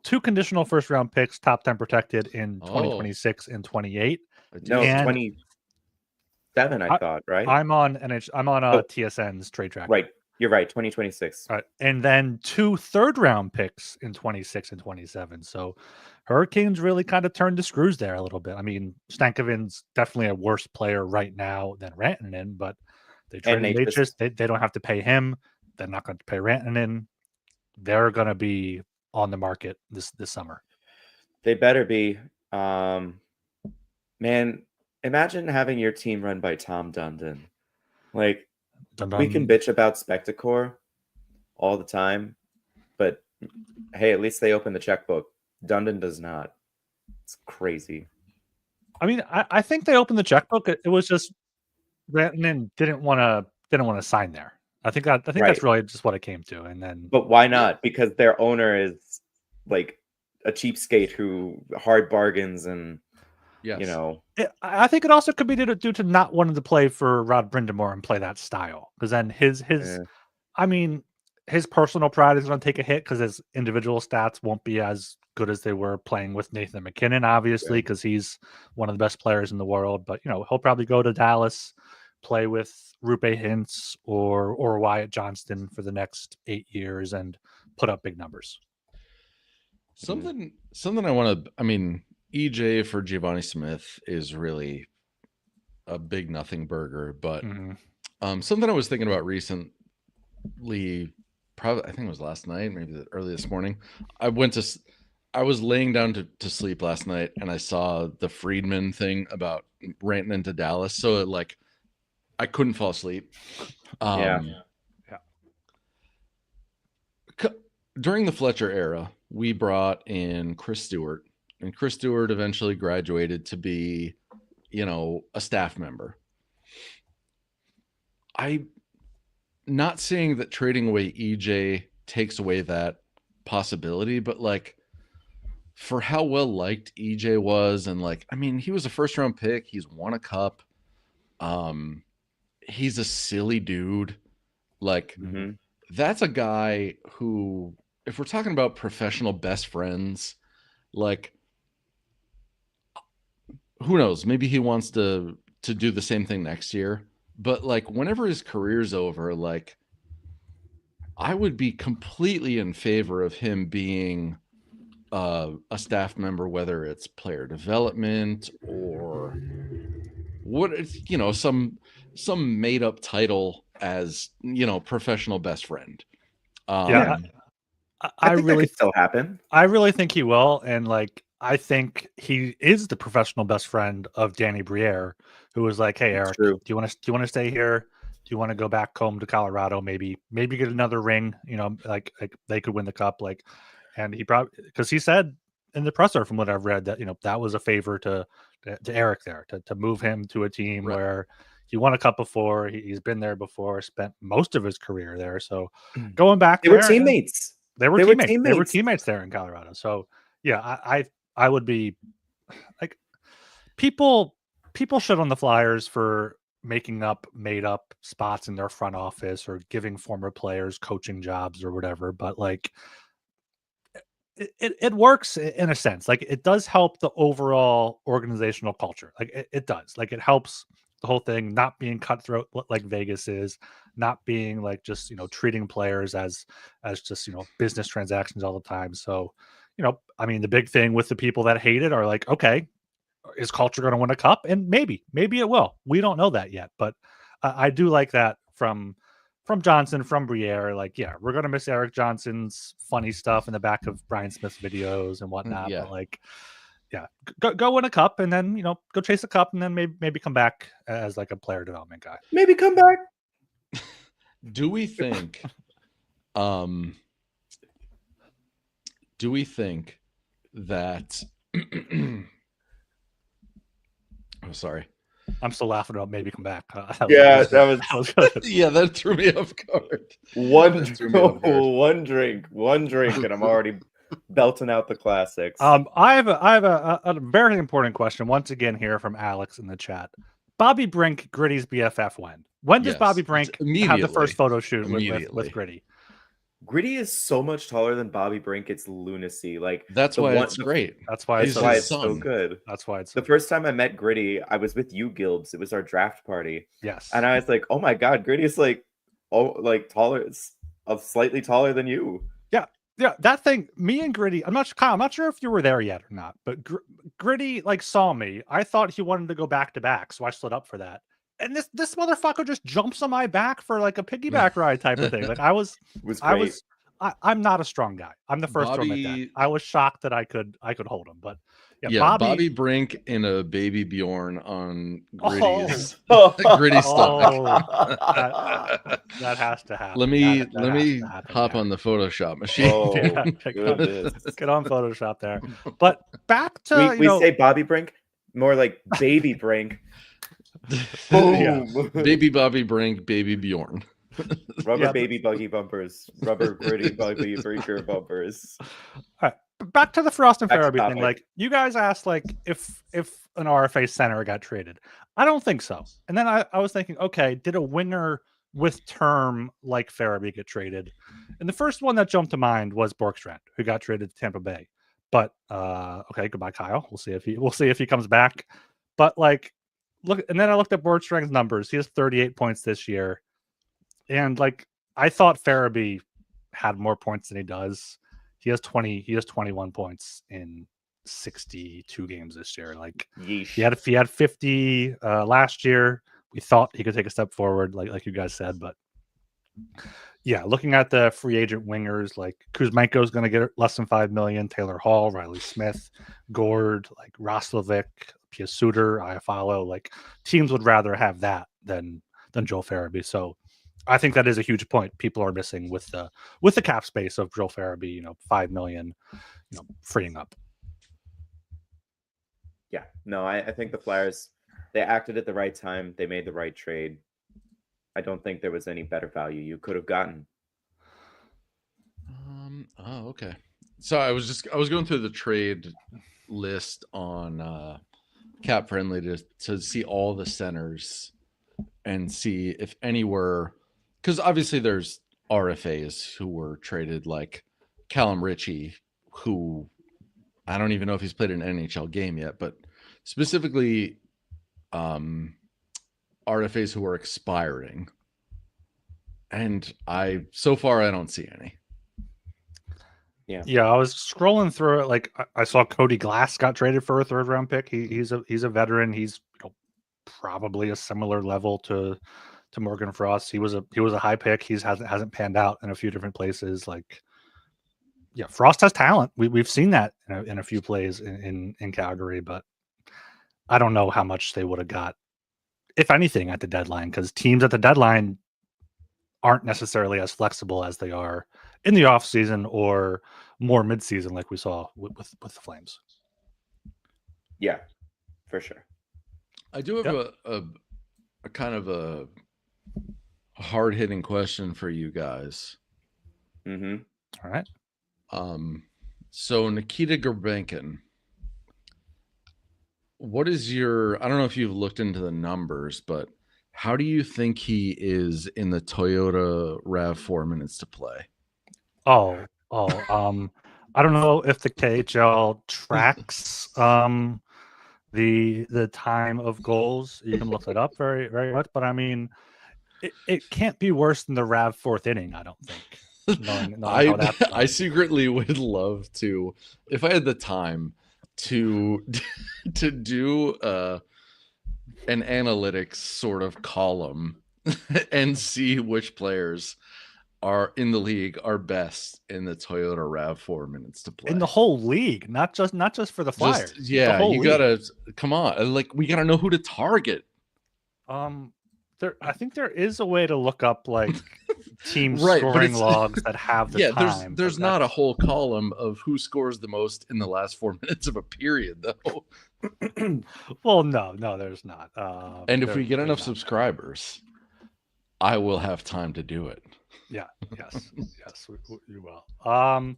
A: 2 conditional first-round picks, top 10 protected in 2026 and 28.
B: No,
A: And
B: 27, I thought, right?
A: I'm on TSN's trade track.
B: Right. You're right. 2026.
A: Right. And then 2 third-round picks in 26 and 27. So Hurricanes really kind of turned the screws there a little bit. I mean, Stankoven's definitely a worse player right now than Rantanen, but they traded Natchez. They don't have to pay him. They're not going to pay Rantanen. They're going to be on the market this summer.
B: They better be. Man, imagine having your team run by Tom Dundon. Like, we can bitch about Spectacor all the time, but hey, at least they open the checkbook. Dundon does not. It's crazy.
A: I mean, I think they opened the checkbook. It was just Rantanen didn't want to sign there. I think that's really just what it came to. And then,
B: but why not? Because their owner is like a cheapskate who hard bargains and
D: Yes.
B: you know.
A: I think it also could be due to not wanting to play for Rod Brindamore and play that style. Because then I mean, his personal pride is going to take a hit because his individual stats won't be as good as they were playing with Nathan McKinnon, obviously, because he's one of the best players in the world. But he'll probably go to Dallas, play with Rupe Hintz or Wyatt Johnston for the next 8 years and put up big numbers.
D: Something I want to. I mean, EJ for Giovanni Smith is really a big nothing burger, but something I was thinking about recently, probably I think it was last night, maybe early this morning. I was laying down to sleep last night, and I saw the Friedman thing about Rantanen to Dallas. So I couldn't fall asleep. During the Fletcher era, we brought in Chris Stewart. And Chris Stewart eventually graduated to be, a staff member. I'm not saying that trading away EJ takes away that possibility, but for how well liked EJ was, and he was a first round pick. He's won a cup. He's a silly dude. That's a guy who, if we're talking about professional best friends, who knows? Maybe he wants to do the same thing next year. But whenever his career's over, I would be completely in favor of him being a staff member, whether it's player development or some made up title as professional best friend.
B: I think that could still happen.
A: I really think he will, and I think he is the professional best friend of Danny Briere, who was like, "Hey, Eric, do you want to stay here? you want to go back home to Colorado? Maybe get another ring. Like they could win the cup. Like, and he probably, because he said in the presser, from what I've read, that that was a favor to Eric there to move him to a team where he won a cup before. He's been there before, spent most of his career there. So going back,
B: they were teammates.
A: They were teammates. They were teammates there in Colorado. So yeah, I would be like, people shit on the Flyers for making up made up spots in their front office or giving former players coaching jobs or whatever, but like it works in a sense. Like, it does help the overall organizational culture. Like it does. Like, it helps the whole thing not being cutthroat like Vegas is, not being like just treating players as just business transactions all the time. So I mean, the big thing with the people that hate it are like, okay, is culture going to win a cup? And maybe it will. We don't know that yet, but I do like that from Johnson, from Briere. Like, yeah, we're going to miss Eric Johnson's funny stuff in the back of Brian Smith's videos and whatnot.
D: Yeah.
A: But like, yeah, go win a cup, and then go chase a cup, and then maybe come back as like a player development guy.
B: Maybe come back.
D: Do we think that I'm sorry.
A: I'm still laughing about maybe come back.
B: Yeah, that
A: was good.
D: Yeah, that threw me off guard.
B: One drink, and I'm already belting out the classics.
A: I have a very important question once again here from Alex in the chat. Bobby Brink, Gritty's BFF, when does Bobby Brink have the first photo shoot with Gritty?
B: Gritty is so much taller than Bobby Brink. It's lunacy. Like,
D: that's why it's great.
A: That's why it's
B: so good.
A: That's why it's
B: the first time I met Gritty, I was with you, Gilbs. It was our draft party.
A: Yes.
B: And I was like, oh my God, Gritty is like taller, slightly taller than you.
A: Yeah, that thing, me and Gritty, I'm not sure if you were there yet or not, but Gritty like saw me. I thought he wanted to go back to back, so I stood up for that. And this motherfucker just jumps on my back for like a piggyback ride type of thing. Like, I'm not a strong guy. I'm the first to admit that. I was shocked that I could hold him, but yeah,
D: Bobby Brink in a baby Bjorn on Gritty's
A: Gritty
D: stuff.
A: That has to happen.
D: Let me hop on the Photoshop machine.
B: Oh,
A: get on Photoshop there. But back to
B: we say Bobby Brink, more like baby Brink.
D: Boom. Baby Bobby Brink, baby Bjorn.
B: Rubber baby buggy bumpers, rubber Gritty buggy Breaker bumpers.
A: All right, back to the Frost and Farabee thing. Like, you guys asked, like, if an RFA center got traded. I don't think so. And then I was thinking, okay, did a winger with term like Farabee get traded? And the first one that jumped to mind was Borkstrand, who got traded to Tampa Bay. But okay, goodbye, Kyle. We'll see if he comes back. But like, look, and then I looked at Borkstrand's numbers. He has 38 points this year. And like, I thought Farabee had more points than he does. He has 21 points in 62 games this year. Like, he had 50 last year. We thought he could take a step forward, like you guys said. But yeah, looking at the free agent wingers, like Kuzmenko is going to get less than $5 million. Taylor Hall, Riley Smith, Gord, like Roslovic, Piasuter, Iafallo. Like, teams would rather have that than Joel Farabee. So I think that is a huge point people are missing with the cap space of Joel Farabee, $5 million, freeing up.
B: Yeah, no, I think the Flyers, they acted at the right time. They made the right trade. I don't think there was any better value you could have gotten.
D: Oh, okay. So I was going through the trade list on Cap Friendly to see all the centers and see if any were, because obviously there's RFAs who were traded, like Callum Ritchie, who I don't even know if he's played an NHL game yet, but specifically RFAs who are expiring. And so far I don't see any.
A: Yeah, I was scrolling through it. Like, I saw Cody Glass got traded for a 3rd round pick. He's a veteran. He's probably a similar level to Morgan Frost. He was a high pick. He hasn't panned out in a few different places. Like, yeah, Frost has talent. We've seen that in a few plays in Calgary, but I don't know how much they would have got if anything, at the deadline, because teams at the deadline aren't necessarily as flexible as they are in the offseason or more midseason, like we saw with the Flames.
B: Yeah, for sure.
D: I do have a kind of a hard-hitting question for you guys.
B: Mm-hmm.
A: All right.
D: So Nikita Gurbankin, what is your? I don't know if you've looked into the numbers, but how do you think he is in the Toyota RAV4 minutes to play?
A: I don't know if the KHL tracks the time of goals. You can look it up very, very much, but I mean, it can't be worse than the RAV fourth inning, I don't think. Knowing how that's
D: I secretly would love to, if I had the time, to do an analytics sort of column and see which players are in the league are best in the Toyota RAV4 minutes to play
A: in the whole league, not just for the Flyers.
D: Yeah,
A: the whole
D: you
A: league.
D: gotta come on, like we gotta know who to target.
A: I think there is a way to look up like team
D: Right, but
A: scoring
D: it's-
A: logs that have the time.
D: There's
A: but
D: not a
A: that's-
D: whole column of who scores the most in the last 4 minutes of a period, though.
A: Well, no, there's not.
D: And if we get
A: there's
D: enough
A: not.
D: subscribers, I will have time to do it.
A: Yeah. Yes. You will. Yeah,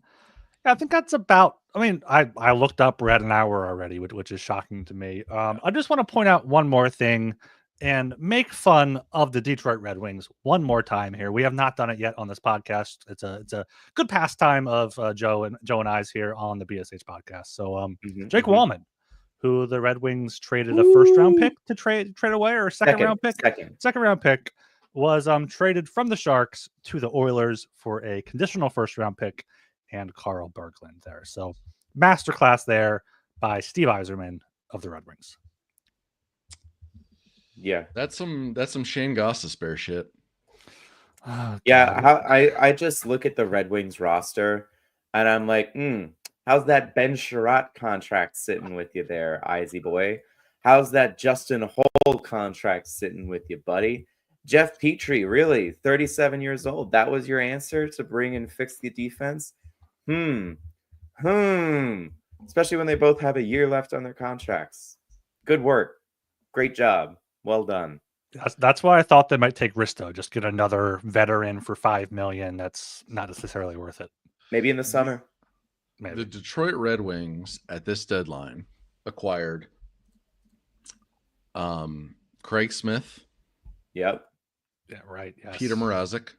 A: I think that's about. I mean, I looked up. We're at an hour already, which is shocking to me. I just want to point out one more thing and make fun of the Detroit Red Wings one more time here. We have not done it yet on this podcast. It's a good pastime of Joe and I's here on the BSH podcast. So Jake Wallman, who the Red Wings traded a first round pick to trade away, or a second round pick, second round pick, was traded from the Sharks to the Oilers for a conditional first round pick and Carl Berglund there. So masterclass there by Steve Yzerman of the Red Wings.
B: Yeah,
D: That's some Shane Gostisbehere shit.
B: Yeah, I just look at the Red Wings roster and I'm like, how's that Ben Sherratt contract sitting with you there, Izzy boy? How's that Justin Holl contract sitting with you, buddy? Jeff Petrie, really, 37 years old. That was your answer to bring and fix the defense? Especially when they both have a year left on their contracts. Good work. Great job. Well done.
A: That's why I thought they might take Risto. Just get another veteran for $5 million. That's not necessarily worth it.
B: Maybe in the summer.
A: Maybe.
D: The Detroit Red Wings at this deadline acquired Craig Smith.
B: Yep.
A: Yeah, right. Yes.
D: Peter Mrazek,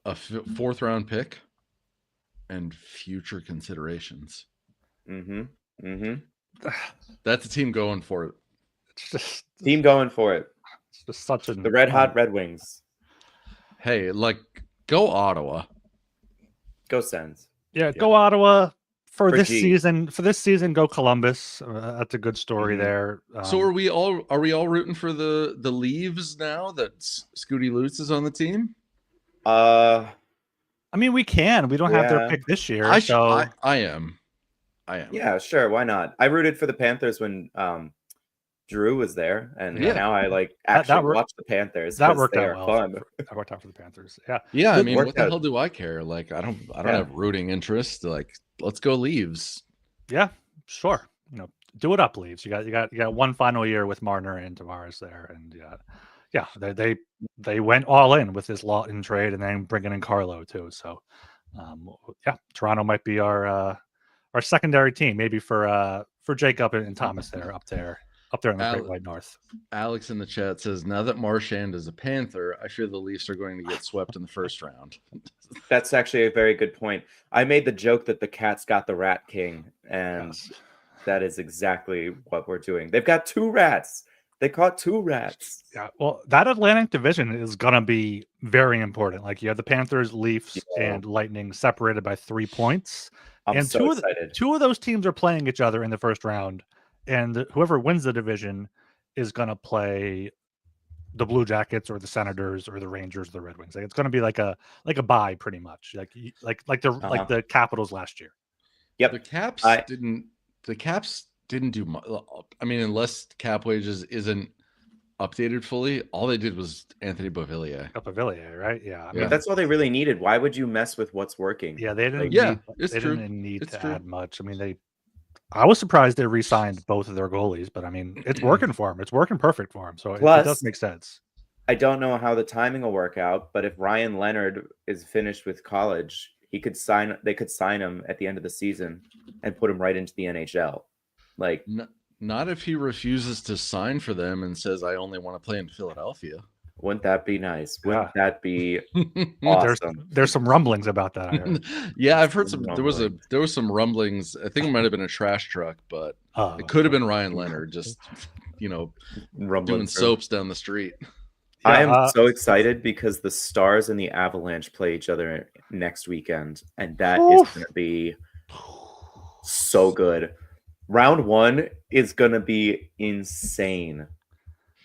D: a fourth round pick, and future considerations. That's a team going for it.
A: It's just
B: team going for it.
A: It's just such
B: the red hot Red Wings.
D: Hey, like, go Ottawa.
B: Go Sens.
A: Yeah, go Ottawa for this
B: G.
A: season. For this season, go Columbus. That's a good story there.
D: So are we all rooting for the Leaves now that Scooty Lutz is on the team?
A: I mean, we can. We don't have their pick this year.
D: I am.
B: Yeah, sure. Why not? I rooted for the Panthers when Drew was there, and now I like actually watch the Panthers.
A: That worked
B: out
A: well.
B: Fun.
A: That worked out for the Panthers. Yeah.
D: Yeah. I mean, what the hell do I care? Like, I don't have rooting interest. Like, let's go Leaves.
A: Yeah, sure. Do it up, Leaves. You got one final year with Marner and Tavares there, and they went all in with this Lawton trade, and then bringing in Carlo too. So, Toronto might be our secondary team, maybe for Jacob and Thomas there up there in the Great White North.
D: Alex in the chat says, now that Marchand is a Panther, I fear the Leafs are going to get swept in the first round.
B: That's actually a very good point. I made the joke that the Cats got the Rat King, and that is exactly what we're doing. They've got 2 rats. They caught 2 rats.
A: Yeah, well, that Atlantic division is going to be very important. Like, you have the Panthers, Leafs, and Lightning separated by 3 points.
B: I'm so excited.
A: 2 of those teams are playing each other in the first round. And whoever wins the division is going to play the Blue Jackets or the Senators or the Rangers or the Red Wings. Like, it's going to be like a bye pretty much, like the Capitals last year.
B: Yep.
D: The Caps didn't do much. I mean, unless cap wages isn't updated fully, all they did was Anthony Beauvillier.
A: Villiers, right? Yeah. I mean,
B: But that's all they really needed. Why would you mess with what's working?
A: yeah, they didn't
B: Like,
D: Yeah,
A: need,
D: it's
A: they
D: true.
A: didn't need
D: It's
A: to
D: true.
A: add much. I mean, I was surprised they re-signed both of their goalies, but I mean, it's working for them. It's working perfect for them. So it does
B: Plus,
A: make sense.
B: I don't know how the timing will work out, but if Ryan Leonard is finished with college, they could sign him at the end of the season and put him right into the NHL. Like,
D: Not if he refuses to sign for them and says, I only want to play in Philadelphia.
B: wouldn't that be nice? Wouldn't
A: Yeah.
B: that be awesome?
A: There's some rumblings about that, I heard.
D: Yeah, I've heard
B: Some
D: there was some rumblings. I think it might have been a trash truck, but it could have been Ryan Leonard just, doing
B: Rumblings are-
D: soaps down the street.
B: I
A: Yeah,
B: am so excited because the Stars and the Avalanche play each other next weekend, and that is
A: Oof.
B: going to be so good. Round 1 is going to be insane.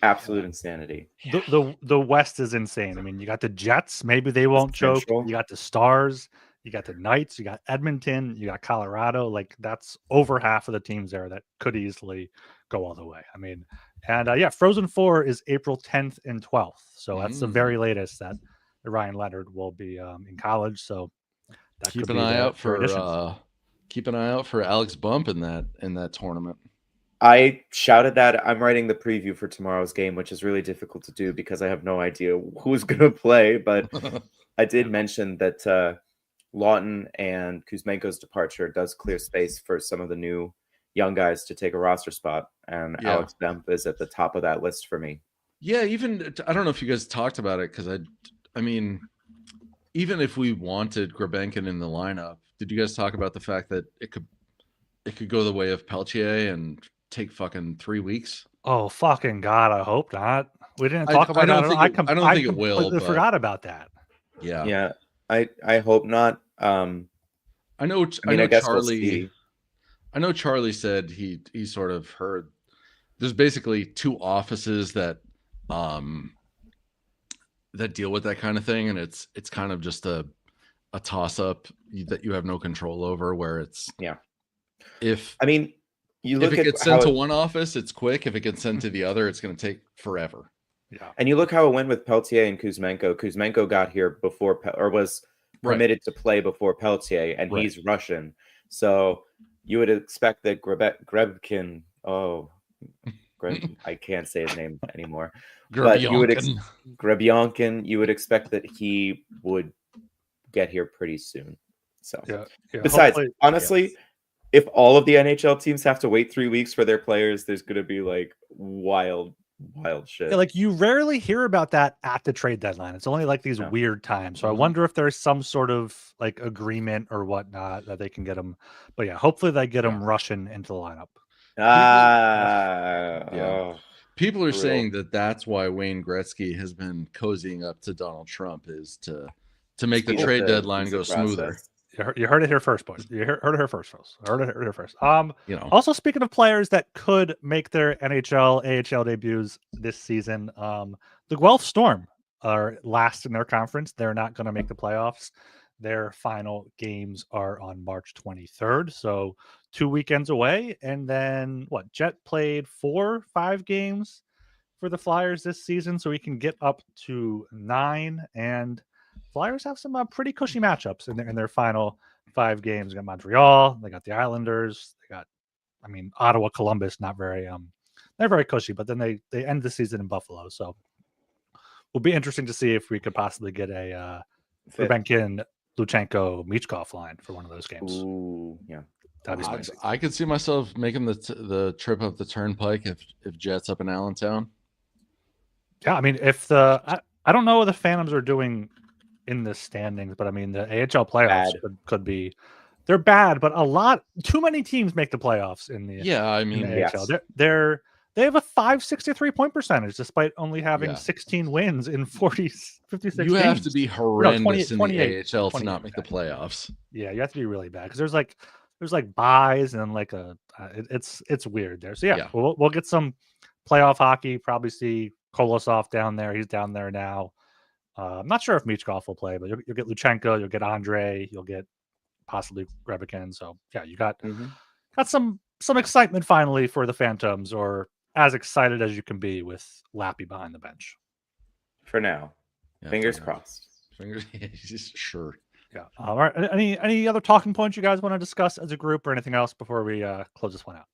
B: Absolute insanity.
A: The West is insane. I mean, you got the Jets, maybe they won't choke.
B: Central.
A: You got the Stars, you got the Knights, you got Edmonton, you got Colorado. Like, that's over half of the teams there that could easily go all the way. I mean, and Frozen 4 is April 10th and 12th. So that's the very latest that Ryan Leonard will be in college. So that
D: Keep
A: could
D: an
A: be
D: eye out for
A: additions.
D: keep an eye out for Alex Bump in that tournament.
B: I shouted that I'm writing the preview for tomorrow's game, which is really difficult to do because I have no idea who's going to play. But I did mention that Lawton and Kuzmenko's departure does clear space for some of the new young guys to take a roster spot. And Alex Bump is at the top of that list for me.
D: Yeah, even I don't know if you guys talked about it because I mean, even if we wanted Grebenkin in the lineup, did you guys talk about the fact that it could go the way of Peltier and take fucking 3 weeks?
A: Oh, fucking God, I hope not. We didn't talk about that.
D: I don't think it will.
A: I forgot about that.
D: Yeah.
B: Yeah, I hope not.
D: I know
B: guess
D: Charlie.
B: we'll see.
D: I know Charlie said he sort of heard there's basically 2 offices that deal with that kind of thing, and it's kind of just a toss up that you have no control over. Where it's if
B: you look
D: if it
B: at
D: gets sent to one office, it's quick. If it gets sent to the other, it's going to take forever.
A: Yeah,
B: and you look how it went with Peltier and Kuzmenko. Kuzmenko got here before or was permitted to play before Peltier, and he's Russian, so you would expect that Grebkin. I can't say his name anymore. But you would Grebyankin. You would expect that he would get here pretty soon. So, besides, honestly, if all of the NHL teams have to wait 3 weeks for their players, there's going to be like wild shit.
A: Yeah, like you rarely hear about that at the trade deadline. It's only like these weird times. So I wonder if there's some sort of like agreement or whatnot that they can get them. But yeah, hopefully they get them Russian into the lineup.
D: People are saying that's why Wayne Gretzky has been cozying up to Donald Trump is to make the trade deadline go smoother.
A: You heard it here first, boys. You heard it here first, folks. Heard it here first. Also speaking of players that could make their NHL, AHL debuts this season, the Guelph Storm are last in their conference. They're not going to make the playoffs. Their final games are on March 23rd, so 2 weekends away. And then Jet played 4-5 games for the Flyers this season, so we can get up to 9. And Flyers have some pretty cushy matchups in their final 5 games. They got Montreal, they got the Islanders, they got, Ottawa, Columbus. Not very cushy, but then they end the season in Buffalo. So will be interesting to see if we could possibly get a Rubenkin, Luchenko, Michkov line for one of those games.
B: Ooh, yeah.
A: That'd be spicy.
D: I could see myself making the trip up the Turnpike if Jet's up in Allentown.
A: Yeah, if I don't know what the Phantoms are doing in the standings, but the AHL playoffs could be, they're bad, but too many teams make the playoffs in the AHL.
B: Yes.
A: They have a 563 point percentage despite only having 16 wins in 56 games.
D: You have to be horrendous in the AHL to
A: 28
D: not make the playoffs.
A: Yeah, you have to be really bad because there's like buys and like it's weird there. So yeah. We'll get some playoff hockey. Probably see Kolosov down there. He's down there now. I'm not sure if Michkov will play, but you'll get Luchenko, you'll get Andre, you'll get possibly Grebekin. So yeah, you got some some excitement finally for the Phantoms, or as excited as you can be with Lappy behind the bench.
B: For now.
D: Yeah,
B: Fingers
D: for now.
B: crossed.
D: Fingers, sure.
A: Yeah. All right. Any other talking points you guys want to discuss as a group, or anything else before we close this one out?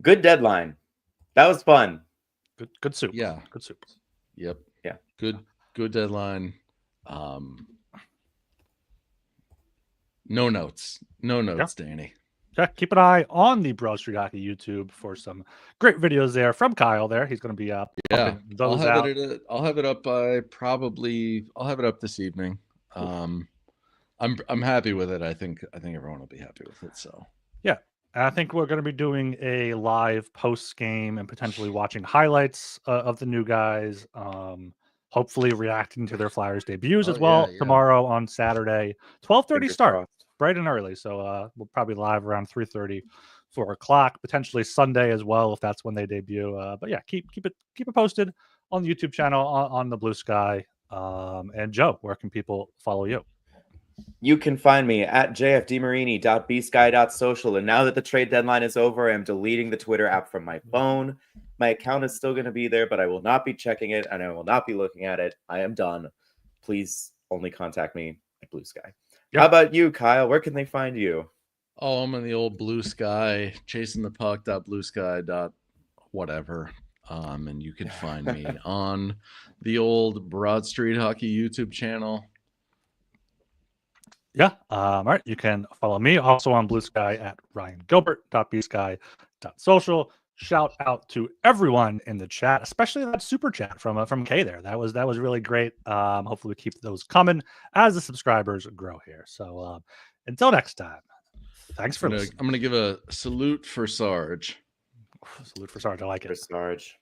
B: Good deadline. That was fun.
A: Good soup.
D: Yeah.
A: Good soup.
D: Yep.
B: Yeah.
D: Good deadline. No notes. No notes, Danny.
A: Yeah, keep an eye on the Broad Street Hockey YouTube for some great videos there from Kyle. There, he's going to be pumping those out.
D: I'll have it up by I'll have it up this evening. I'm happy with it. I think everyone will be happy with it. So
A: yeah, and I think we're going to be doing a live post game and potentially watching highlights of the new guys. Hopefully reacting to their Flyers debuts as well tomorrow on Saturday, 12:30 start. Bright and early, so we'll probably live around 3:30, 4 o'clock, potentially Sunday as well if that's when they debut. But yeah, keep it posted on the YouTube channel on the Blue Sky. And Joe, where can people follow you?
B: You can find me at jfdmarini.bsky.social. And now that the trade deadline is over, I am deleting the Twitter app from my phone. My account is still going to be there, but I will not be checking it and I will not be looking at it. I am done. Please only contact me at Blue Sky. Yep. How about you, Kyle? Where can they find you?
D: Oh, I'm in the old Blue Sky, chasing the puck.bluesky. Whatever. And you can find me on the old Broad Street Hockey YouTube channel.
A: Yeah. All right. You can follow me also on Blue Sky at ryangilbert.bsky.social. Shout out to everyone in the chat, especially that super chat from Kay there. That was really great. Hopefully we keep those coming as the subscribers grow here. So until next time, thanks for listening.
D: I'm gonna give a salute for Sarge.
A: Salute for Sarge. I like it.
B: For Sarge.